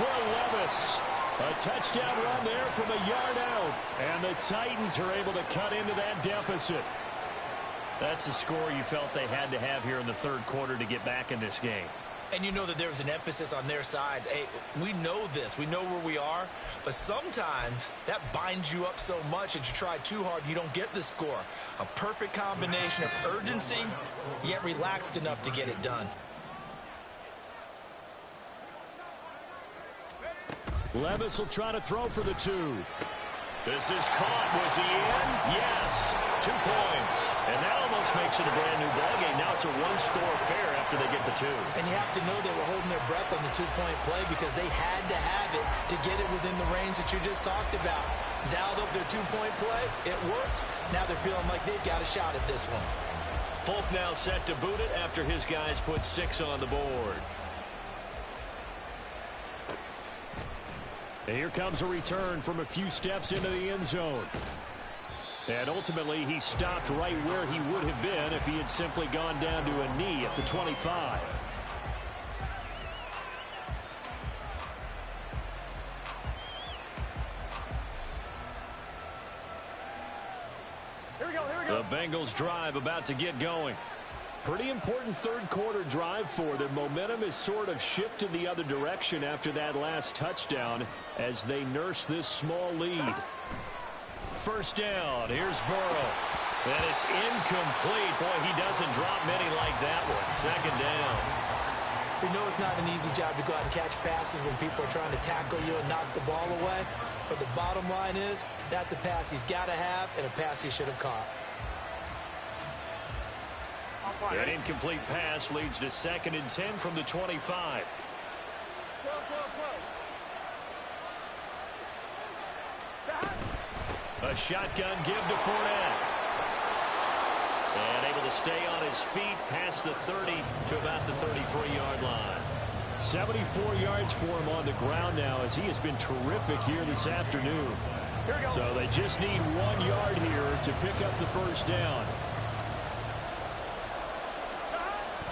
Will Levis. A touchdown run there from a yard out. And the Titans are able to cut into that deficit. That's a score you felt they had to have here in the 3rd quarter to get back in this game. And you know that there's an emphasis on their side. Hey, we know this. We know where we are. But sometimes that binds you up so much that you try too hard, you don't get the score. A perfect combination of urgency, yet relaxed enough to get it done. Levis will try to throw for the 2. This is caught. Was he in? Yes. 2 points. And that almost makes it a brand-new ballgame. Now it's a one-score affair after they get the 2. And you have to know they were holding their breath on the 2-point play because they had to have it to get it within the range that you just talked about. Dialed up their 2-point play. It worked. Now they're feeling like they've got a shot at this one. Folk now set to boot it after his guys put 6 on the board. And here comes a return from a few steps into the end zone. And ultimately, he stopped right where he would have been if he had simply gone down to a knee at the 25. Here we go, here we go. The Bengals drive about to get going. Pretty important third quarter drive for them. Momentum is sort of shifted the other direction after that last touchdown as they nurse this small lead. First down. Here's Burrow. And it's incomplete. Boy, he doesn't drop many like that one. Second down. We know it's not an easy job to go out and catch passes when people are trying to tackle you and knock the ball away. But the bottom line is that's a pass he's got to have and a pass he should have caught. An incomplete pass leads to 2nd and 10 from the 25. A shotgun give to Fournette. And able to stay on his feet past the 30 to about the 33-yard line. 74 yards for him on the ground now as he has been terrific here this afternoon. So they just need 1 yard here to pick up the first down.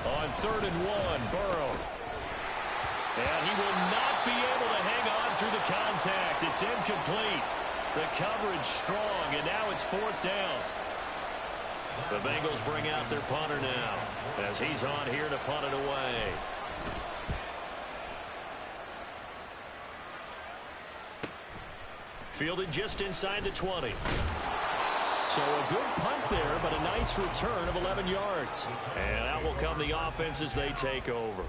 On 3rd and 1, Burrow. And he will not be able to hang on through the contact. It's incomplete. The coverage strong, and now it's 4th down. The Bengals bring out their punter now as he's on here to punt it away. Fielded just inside the 20. So a good punt there, but a nice return of 11 yards. And out will come the offense as they take over.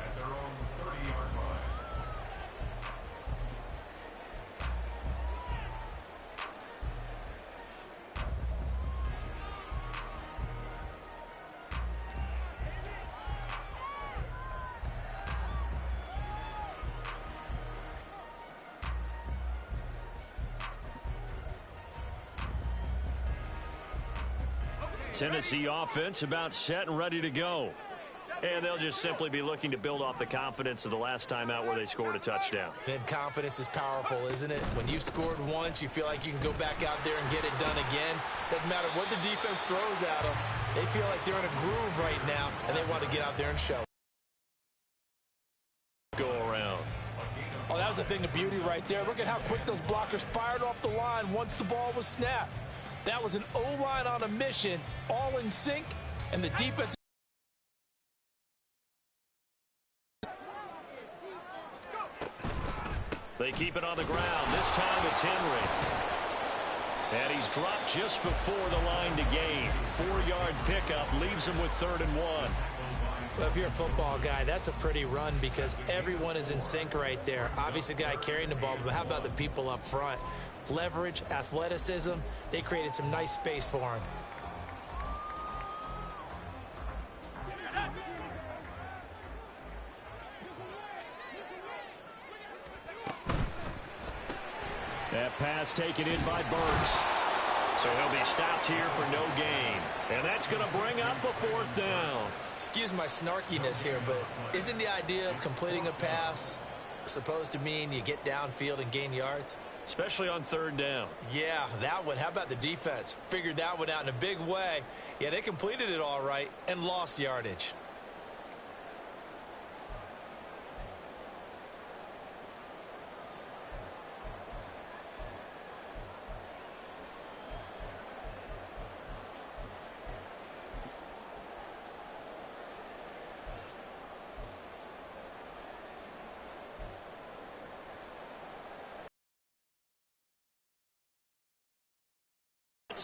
Tennessee offense about set and ready to go. And they'll just simply be looking to build off the confidence of the last time out where they scored a touchdown. And confidence is powerful, isn't it? When you've scored once, you feel like you can go back out there and get it done again. Doesn't matter what the defense throws at them. They feel like they're in a groove right now, and they want to get out there and show. Go around. Oh, that was a thing of beauty right there. Look at how quick those blockers fired off the line once the ball was snapped. That was an O-line on a mission, all in sync, and the defense. They keep it on the ground. This time it's Henry. And he's dropped just before the line to gain. 4-yard pickup leaves him with 3rd and 1. Well, if you're a football guy, that's a pretty run because everyone is in sync right there. Obviously, the guy carrying the ball, but how about the people up front? Leverage, athleticism, they created some nice space for him. That pass taken in by Burks. So he'll be stopped here for no gain. And that's going to bring up a 4th down. Excuse my snarkiness here, but isn't the idea of completing a pass supposed to mean you get downfield and gain yards? Especially on 3rd down. Yeah, that one. How about the defense? Figured that one out in a big way. Yeah, they completed it all right and lost yardage.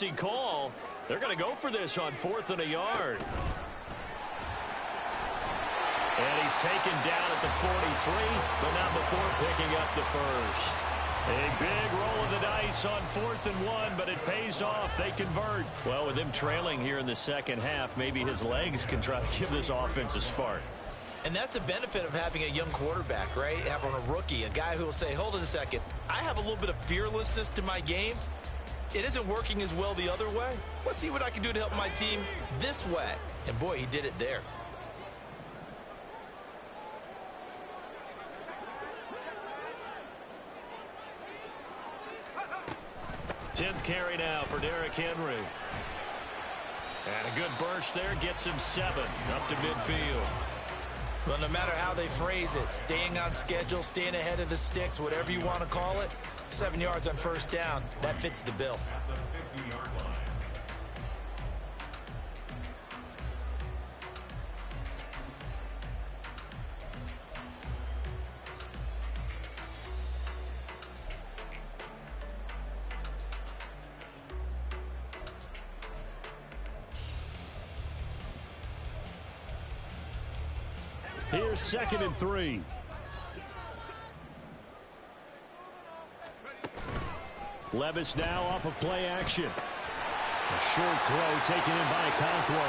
embarrassing call. They're going to go for this on 4th and a yard. And he's taken down at the 43, but not before picking up the first. A big roll of the dice on 4th and 1, but it pays off. They convert. Well, with him trailing here in the second half, maybe his legs can try to give this offense a spark. And that's the benefit of having a young quarterback, right? Having a rookie, a guy who will say, hold it a second, I have a little bit of fearlessness to my game. It isn't working as well the other way. Let's see what I can do to help my team this way. And boy, he did it there. Tenth carry now for Derrick Henry. And a good burst there gets him 7 up to midfield. Well, no matter how they phrase it, staying on schedule, staying ahead of the sticks, whatever you want to call it, 7 yards on first down, that fits the bill. Here's 2nd and 3. Levis now off of play action. A short throw taken in by Conquo.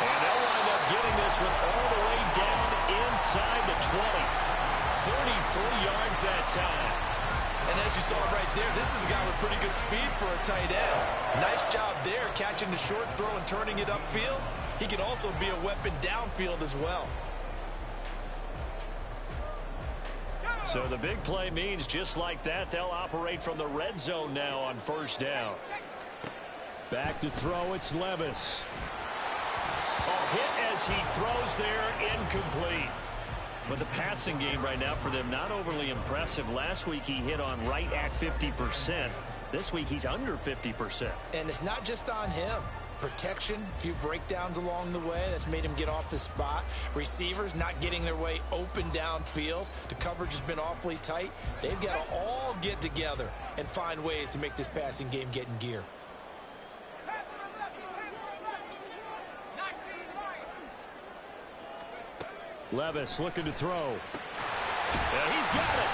And they'll wind up getting this one all the way down inside the 20. 33 yards that time. And as you saw right there, this is a guy with pretty good speed for a tight end. Nice job there, catching the short throw and turning it upfield. He can also be a weapon downfield as well. So the big play means just like that, they'll operate from the red zone now on first down. Back to throw, it's Levis. A hit as he throws there, incomplete. But the passing game right now for them, not overly impressive. Last week he hit on right at 50%. This week he's under 50%. And it's not just on him. Protection, a few breakdowns along the way. That's made him get off the spot. Receivers not getting their way open downfield. The coverage has been awfully tight. They've got to all get together and find ways to make this passing game get in gear. Levis looking to throw. And he's got it.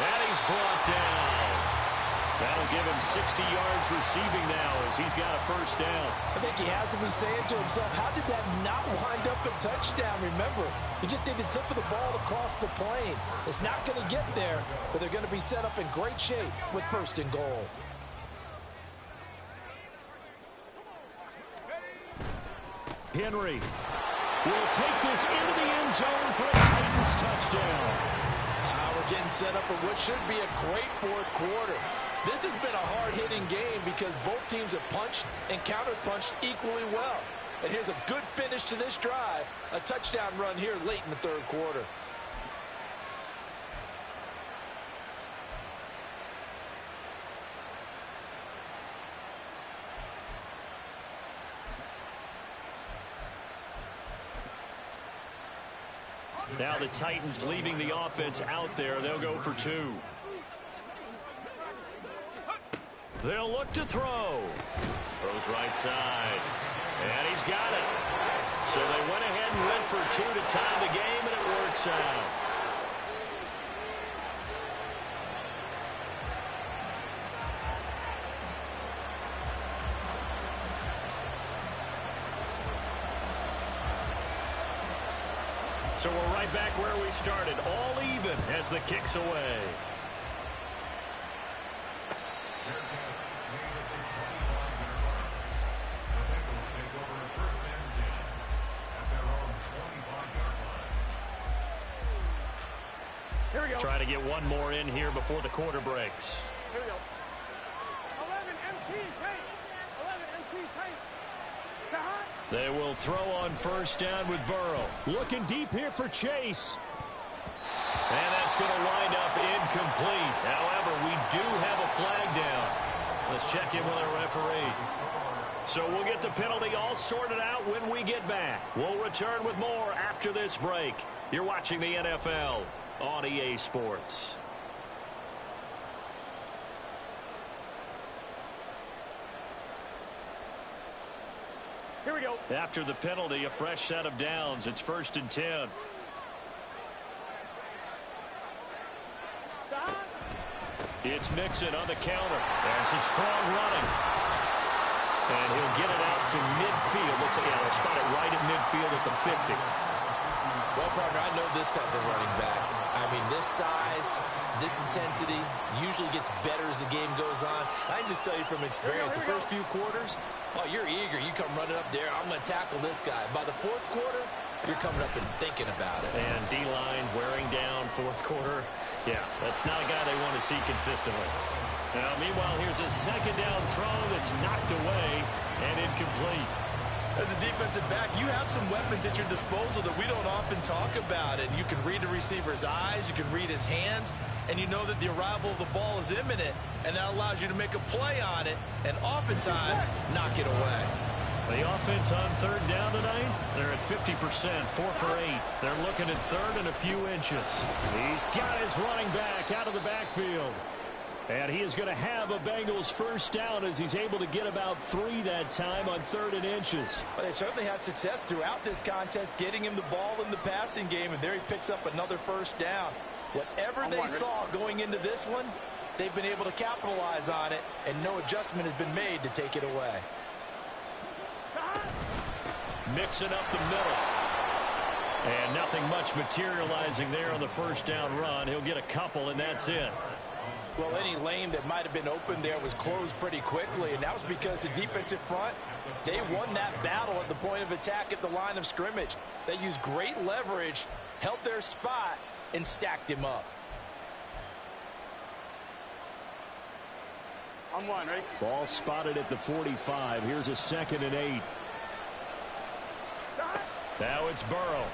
And he's brought down. That'll give him 60 yards receiving now as he's got a first down. I think he has to be saying to himself, how did that not wind up a touchdown? Remember, he just did the tip of the ball across the plane. It's not going to get there, but they're going to be set up in great shape with 1st and goal. Henry will take this into the end zone for a Titans touchdown. We're getting set up for what should be a great 4th quarter. This has been a hard-hitting game because both teams have punched and counter-punched equally well. And here's a good finish to this drive. A touchdown run here late in the 3rd quarter. Now the Titans leaving the offense out there. They'll go for 2. They'll look to throw. Throws right side. And he's got it. So they went ahead and went for 2 to tie the game, and it works out. So we're right back where we started, all even as the kick's away. Here we go. Trying to get one more in here before the quarter breaks. Here we go. 11 MT tight. 11 MT tight. They will throw on first down with Burrow. Looking deep here for Chase. And that's going to wind up incomplete. However, we do have a flag down. Let's check in with our referee. So we'll get the penalty all sorted out when we get back. We'll return with more after this break. You're watching the NFL on EA Sports. Here we go. After the penalty, a fresh set of downs. It's 1st and 10. Stop. It's Mixon on the counter. And some strong running. And he'll get it out to midfield. Let's say, yeah, they'll spot it right at midfield at the 50. Well, partner, I know this type of running back. I mean, this size, this intensity usually gets better as the game goes on. I can just tell you from experience, the first few quarters, oh, you're eager. You come running up there, I'm going to tackle this guy. By the 4th quarter, you're coming up and thinking about it. And D-line wearing down 4th quarter. Yeah, that's not a guy they want to see consistently. Now, meanwhile, here's a 2nd down throw that's knocked away and incomplete. As a defensive back, you have some weapons at your disposal that we don't often talk about. And you can read the receiver's eyes, you can read his hands, and you know that the arrival of the ball is imminent, and that allows you to make a play on it and oftentimes knock it away. The offense on 3rd down tonight, they're at 50%, 4 for 8. They're looking at 3rd and a few inches. He's got his running back out of the backfield. And he is going to have a Bengals 1st down as he's able to get about 3 that time on 3rd and inches. Well, they certainly had success throughout this contest, getting him the ball in the passing game, and there he picks up another 1st down. Whatever they saw going into this one, they've been able to capitalize on it, and no adjustment has been made to take it away. Mixing up the middle. And nothing much materializing there on the 1st down run. He'll get a couple, and that's it. Well, any lane that might have been open there was closed pretty quickly, and that was because the defensive front, they won that battle at the point of attack at the line of scrimmage. They used great leverage, held their spot, and stacked him up. On 1, right? Ball spotted at the 45. Here's a 2nd and 8. Stop. Now it's Burrow.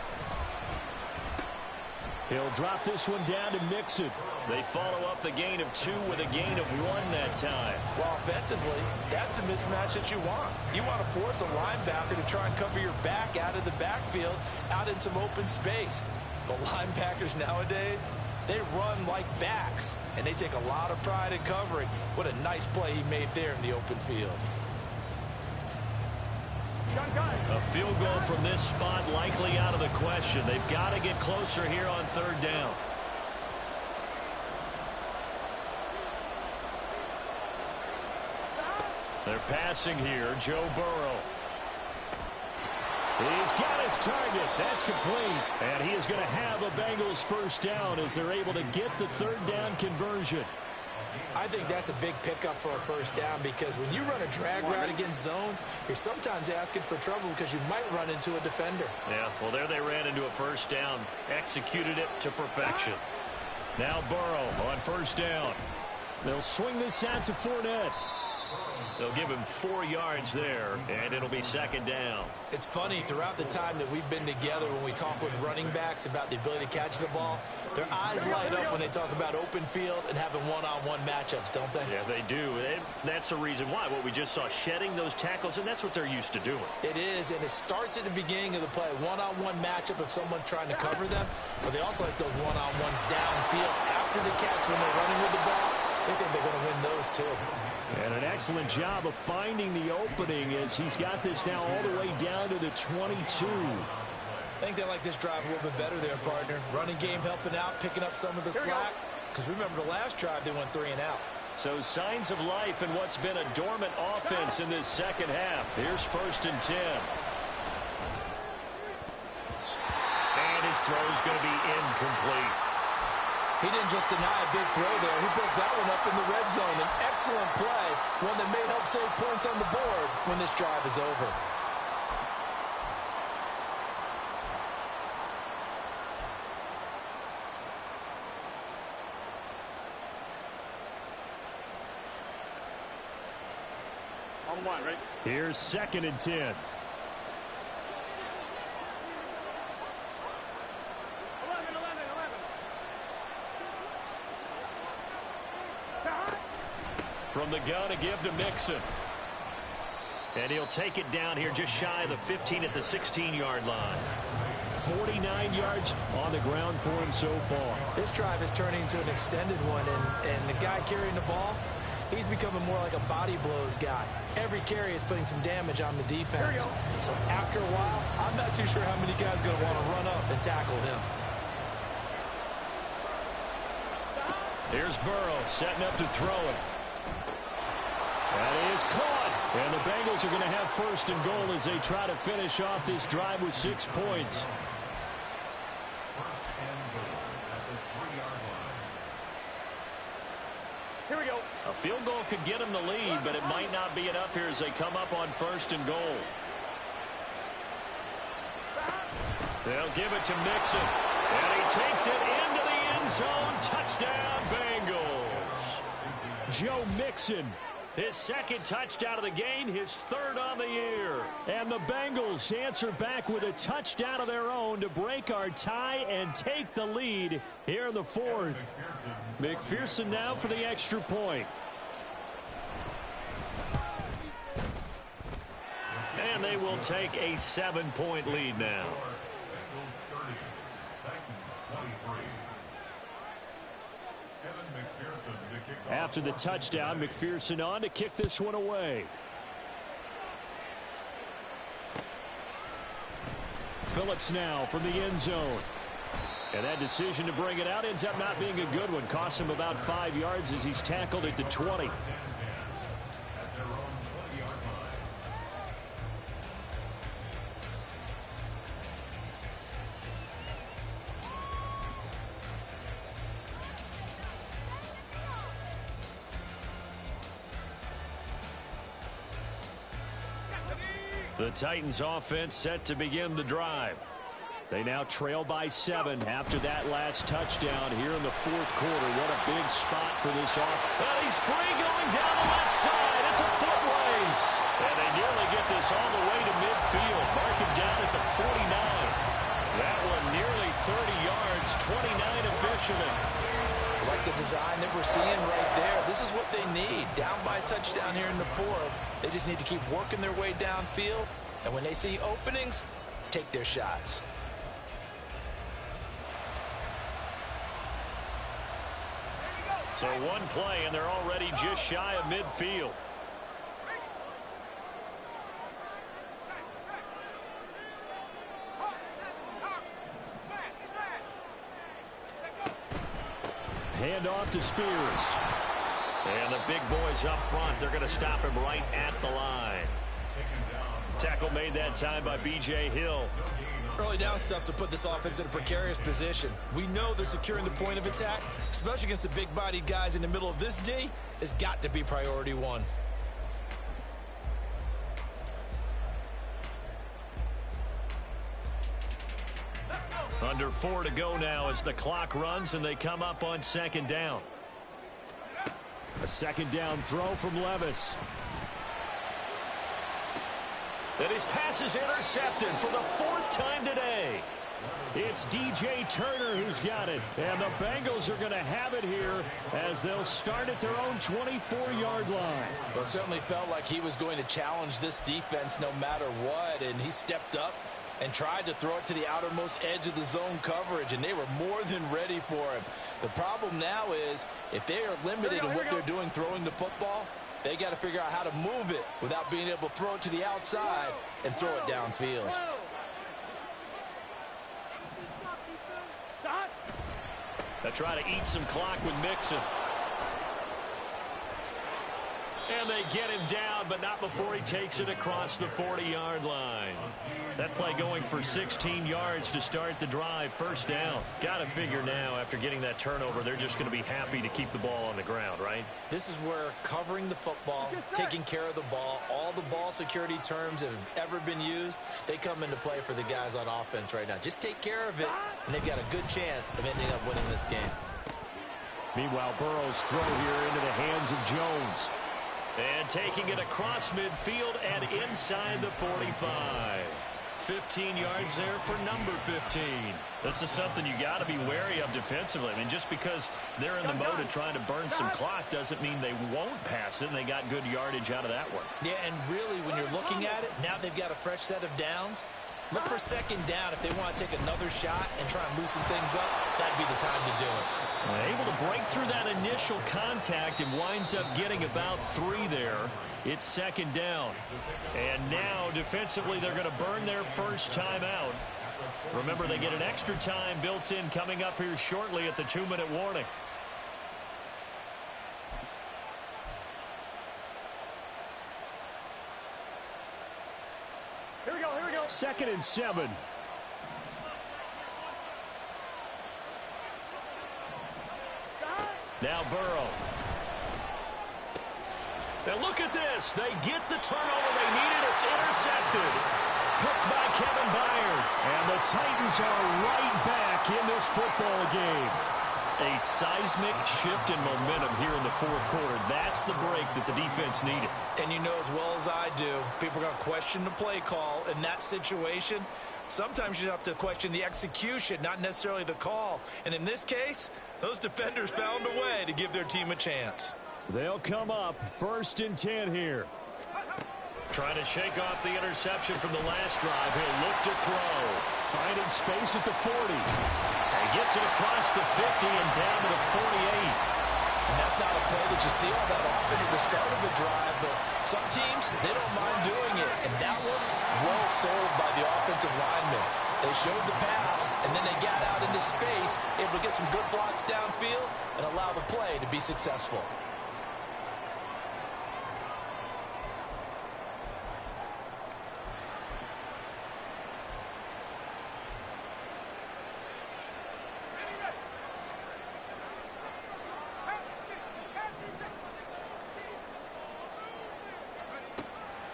He'll drop this one down to Mixon. They follow up the gain of 2 with a gain of 1 that time. Well, offensively, that's the mismatch that you want. You want to force a linebacker to try and cover your back out of the backfield, out in some open space. But linebackers nowadays, they run like backs, and they take a lot of pride in covering. What a nice play he made there in the open field. A field goal from this spot likely out of the question. They've got to get closer here on 3rd down. They're passing here. Joe Burrow. He's got his target. That's complete. And he is going to have a Bengals 1st down as they're able to get the 3rd down conversion. I think that's a big pickup for a 1st down because when you run a drag route against zone, you're sometimes asking for trouble because you might run into a defender. Yeah, well, there they ran into a 1st down. Executed it to perfection. Now Burrow on 1st down. They'll swing this out to Fournette. They'll give him 4 yards there, and it'll be 2nd down. It's funny, throughout the time that we've been together, when we talk with running backs about the ability to catch the ball, their eyes light up when they talk about open field and having one-on-one matchups, don't they? Yeah, they do. And that's the reason why. What we just saw, shedding those tackles, and that's what they're used to doing. It is, and it starts at the beginning of the play. One-on-one matchup if someone's trying to cover them, but they also like those one-on-ones downfield after the catch when they're running with the ball. They think they're going to win those, too. And an excellent job of finding the opening as he's got this now all the way down to the 22. I think they like this drive a little bit better there, partner. Running game helping out, picking up some of the slack. Because remember the last drive, they went 3 and out. So signs of life in what's been a dormant offense in this 2nd half. Here's 1st and 10. And his throw is going to be incomplete. He didn't just deny a big throw there. He broke that one up in the red zone. An excellent play, one that may help save points on the board when this drive is over. On 1, right? Here's 2nd and 10. 11. From the gun to give to Mixon. And he'll take it down here just shy of the 15 at the 16-yard line. 49 yards on the ground for him so far. This drive is turning into an extended one, and the guy carrying the ball, He's becoming more like a body blows guy. Every carry is putting some damage on the defense. So after a while, I'm not too sure how many guys are going to want to run up and tackle him. Here's Burrow setting up to throw it. That is caught. And the Bengals are going to have first and goal as they try to finish off this drive with 6 points. Here we go. A field goal could get them the lead, but it might not be enough here as they come up on first and goal. They'll give it to Mixon. And he takes it into the end zone. Touchdown, Bengals. Joe Mixon. His second touchdown of the game, his third on the year. And the Bengals answer back with a touchdown of their own to break our tie and take the lead here in the fourth. McPherson now for the extra point. And they will take a 7-point lead now. After the touchdown, McPherson on to kick this one away. Phillips now from the end zone. And that decision to bring it out ends up not being a good one. Costs him about 5 yards as he's tackled it to 20. The Titans offense set to begin the drive. They now trail by 7 after that last touchdown here in the fourth quarter. What a big spot for this offense. Well, he's free going down the left side. It's a foot race. And they nearly get this all the way to midfield. Mark him down at the 49. That one nearly 30 yards, 29 officially. Like the design that we're seeing right there. This is what they need. Down by a touchdown here in the fourth. They just need to keep working their way downfield. And when they see openings, take their shots. So one play, and they're already just shy of midfield. Hand off to Spears. And the big boys up front, they're going to stop him right at the line. Tackle made that time by B.J. Hill. Early down stuff to put this offense in a precarious position. We know they're securing the point of attack, especially against the big-bodied guys in the middle of this D. It's got to be priority one. Under 4 to go now as the clock runs and they come up on second down. A second down throw from Levis. And his pass is intercepted for the 4th time today. It's DJ Turner who's got it. And the Bengals are going to have it here as they'll start at their own 24-yard line. Well, it certainly felt like he was going to challenge this defense no matter what, and he stepped up and tried to throw it to the outermost edge of the zone coverage, and they were more than ready for him. The problem now is if they are limited in what they're doing throwing the football, they got to figure out how to move it without being able to throw it to the outside and throw it downfield. They try to eat some clock with Mixon. And they get him down, but not before he takes it across the 40-yard line. That play going for 16 yards to start the drive. First down. Got to figure now, after getting that turnover, they're just going to be happy to keep the ball on the ground, right? This is where covering the football, taking care of the ball, all the ball security terms that have ever been used, they come into play for the guys on offense right now. Just take care of it, and they've got a good chance of ending up winning this game. Meanwhile, Burrow's throw here into the hands of Jones. And taking it across midfield and inside the 45. 15 yards there for number 15. This is something you got to be wary of defensively. I mean, just because they're in the mode of trying to burn some clock doesn't mean they won't pass it, and they got good yardage out of that one. Yeah, and really, when you're looking at it, now they've got a fresh set of downs. Look for second down if they want to take another shot and try and loosen things up. That'd be the time to do it. Able to break through that initial contact and winds up getting about 3 there. It's second down. And now defensively they're going to burn their first timeout. Remember, they get an extra time built in coming up here shortly at the 2-minute warning. Here we go, here we go. 2nd and 7. Now Burrow. Now look at this. They get the turnover they needed. It's intercepted. Picked by Kevin Byard. And the Titans are right back in this football game. A seismic shift in momentum here in the fourth quarter. That's the break that the defense needed. And you know as well as I do, people are going to question the play call in that situation. Sometimes you have to question the execution, not necessarily the call. And in this case, those defenders found a way to give their team a chance. They'll come up 1st and 10 here. Trying to shake off the interception from the last drive. He'll look to throw. Finding space at the 40. And gets it across the 50 and down to the 48. And that's not a play that you see all that often at the start of the drive, but some teams, they don't mind doing it. And that one, well sold by the offensive lineman. They showed the pass, and then they got out into space, able to get some good blocks downfield and allow the play to be successful.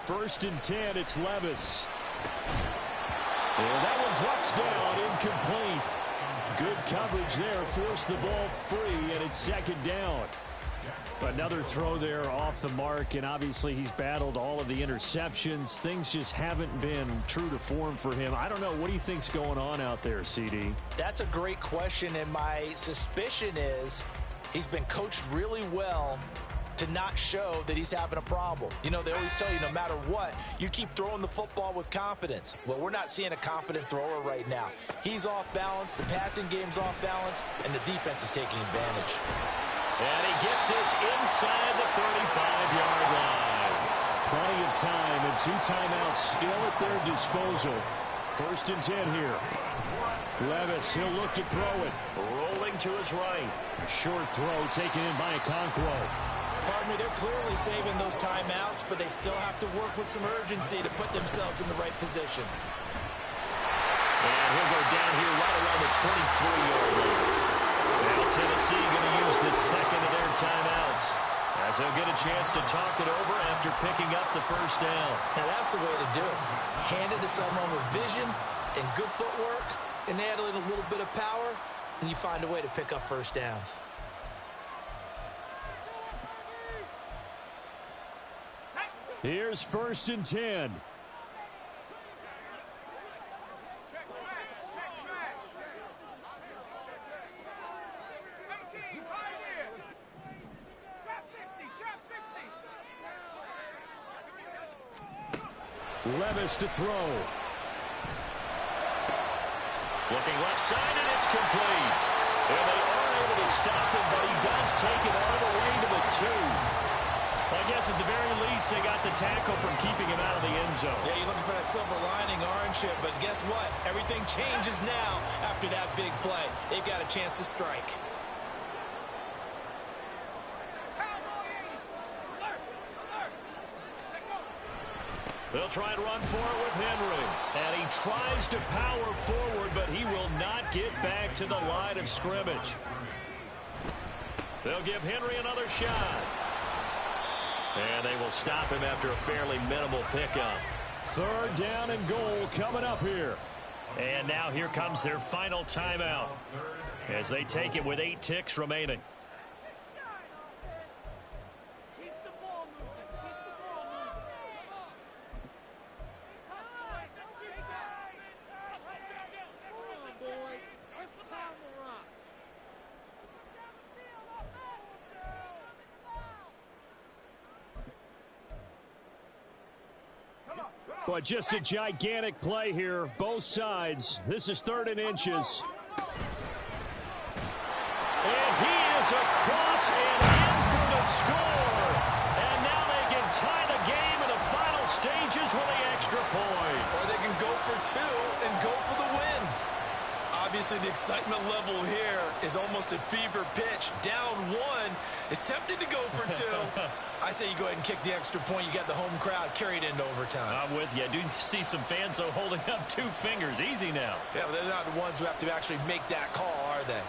First and 10, it's Levis. And that one drops down, incomplete. Good coverage there, forced the ball free, and it's second down. Another throw there off the mark, and obviously he's battled all of the interceptions. Things just haven't been true to form for him. I don't know, what do you think's going on out there, CD? That's a great question, and my suspicion is he's been coached really well to not show that he's having a problem. You know, they always tell you no matter what, you keep throwing the football with confidence. Well, we're not seeing a confident thrower right now. He's off balance, the passing game's off balance, and the defense is taking advantage. And he gets this inside the 35-yard line. Plenty of time and 2 timeouts still at their disposal. First and 10 here. Levis, he'll look to throw it. Rolling to his right. Short throw taken in by Okonkwo. Pardon me, they're clearly saving those timeouts, but they still have to work with some urgency to put themselves in the right position. And he'll go down here right around the 23-yard line. Now Tennessee going to use the second of their timeouts, as they'll get a chance to talk it over after picking up the first down. Now that's the way to do it. Hand it to someone with vision and good footwork, and add in a little bit of power, and you find a way to pick up first downs. Here's first and 10. Levis to throw. Looking left side, and it's complete. And they aren't able to stop him, but he does take it all the way to the 2. I guess at the very least, they got the tackle from keeping him out of the end zone. Yeah, you're looking for that silver lining, aren't you? But guess what? Everything changes now after that big play. They got a chance to strike. They'll try and run for it with Henry. And he tries to power forward, but he will not get back to the line of scrimmage. They'll give Henry another shot. And they will stop him after a fairly minimal pickup. Third down and goal coming up here. And now here comes their final timeout as they take it with 8 ticks remaining. But just a gigantic play here, both sides. This is 3rd and inches. And he across and in for the score. And now they can tie the game in the final stages with the extra point. Or they can go for two and go for the win. Obviously, the excitement level here is almost a fever pitch. Down one, is tempted to go for two. I say you go ahead and kick the extra point. You got the home crowd carried into overtime. I'm with you. I do see some fans, though, holding up 2 fingers. Easy now. Yeah, but they're not the ones who have to actually make that call, are they?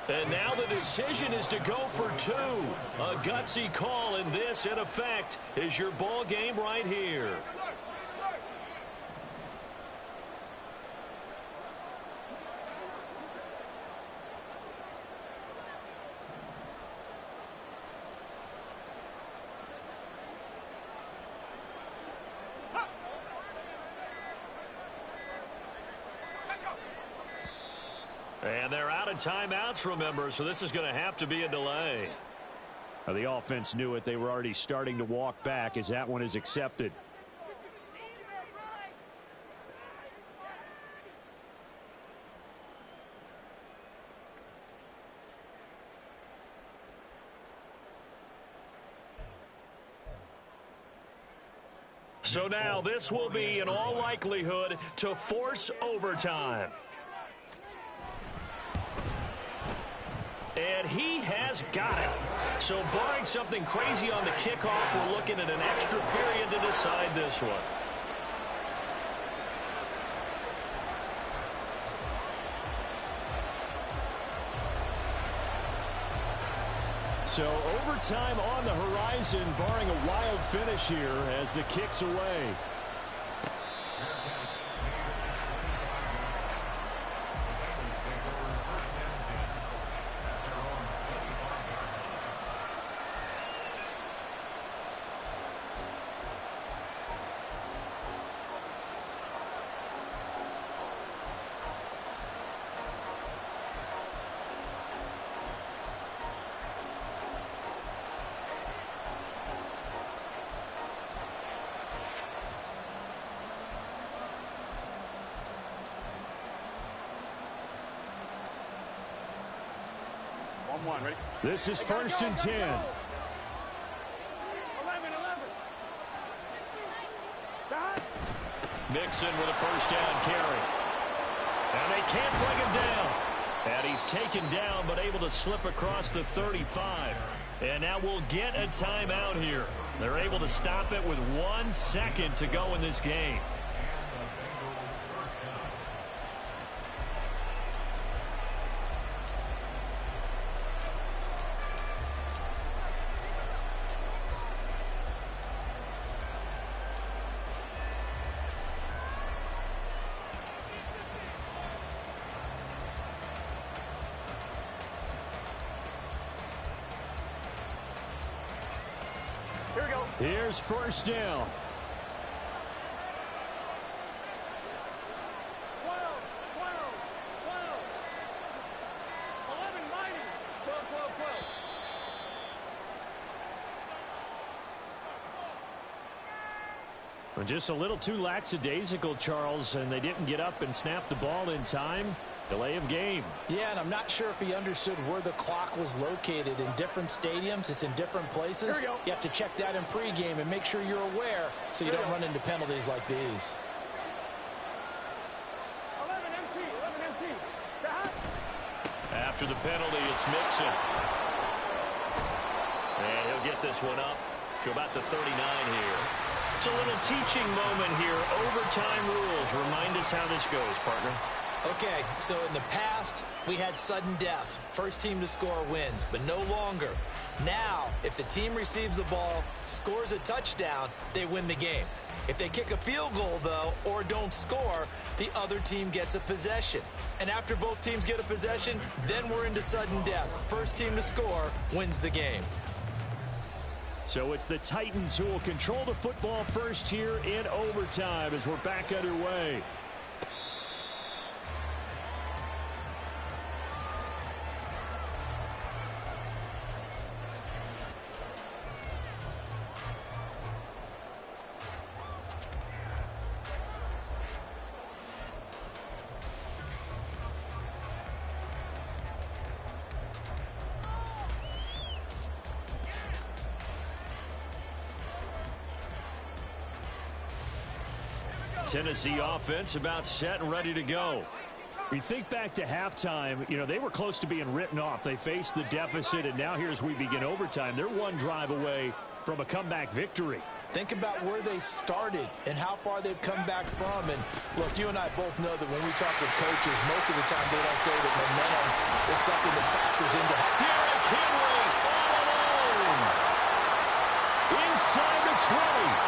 And now the decision is to go for 2. A gutsy call, and this, in effect, is your ball game right here. And they're out of timeouts, remember, so this is going to have to be a delay. The offense knew it. They were already starting to walk back as that one is accepted. So now this will be, in all likelihood, to force overtime. And he has got it. So barring something crazy on the kickoff, we're looking at an extra period to decide this one. So overtime on the horizon, barring a wild finish here as the kick's away. Ready? This is 1st and 10. 11. Mixon with a first down carry. And they can't bring him down. And he's taken down but able to slip across the 35. And now we'll get a timeout here. They're able to stop it with 1 second to go in this game. Here we go. Here's 1st down. 12. 11 mighty. 12. Well, just a little too lackadaisical, Charles, and they didn't get up and snap the ball in time. Delay of game. Yeah, and I'm not sure if he understood where the clock was located. In different stadiums, it's in different places. Here we go. You have to check that in pregame and make sure you're aware so you Here we don't go. run into penalties like these. 11 MT. After the penalty, it's Mixon. And he'll get this one up to about the 39 here. It's a little teaching moment here. Overtime rules. Remind us how this goes, partner. Okay, so in the past, we had sudden death. First team to score wins, but no longer. Now, if the team receives the ball, scores a touchdown, they win the game. If they kick a field goal, though, or don't score, the other team gets a possession. And after both teams get a possession, then we're into sudden death. First team to score wins the game. So it's the Titans who will control the football first here in overtime as we're back underway. Tennessee offense about set and ready to go. We think back to halftime, they were close to being written off. They faced the deficit, and now here's we begin overtime. They're one drive away from a comeback victory. Think about where they started and how far they've come back from. And, look, you and I both know that when we talk with coaches, most of the time they don't say that momentum is something that factors into. Derrick Henry all alone. Inside the 20.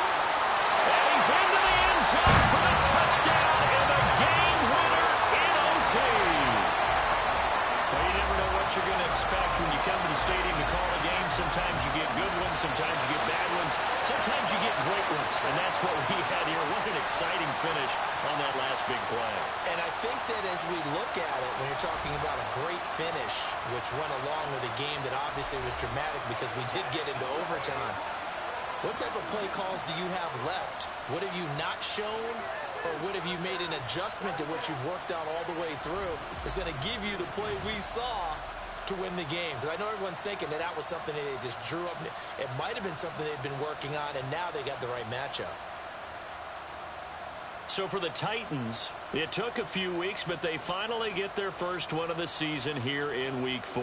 And he's into the end zone for the touchdown and the game winner in OT. Well, you never know what you're going to expect when you come to the stadium to call a game. Sometimes you get good ones, sometimes you get bad ones, sometimes you get great ones, and that's what we had here. What an exciting finish on that last big play. And I think that as we look at it, when you're talking about a great finish, which went along with a game that obviously was dramatic because we did get into overtime, what type of play calls do you have left? What have you not shown? Or what have you made an adjustment to what you've worked out all the way through is going to give you the play we saw to win the game? Because I know everyone's thinking that that was something that they just drew up. It might have been something they'd been working on, and now they got the right matchup. So for the Titans, it took a few weeks, but they finally get their first one of the season here in Week 4.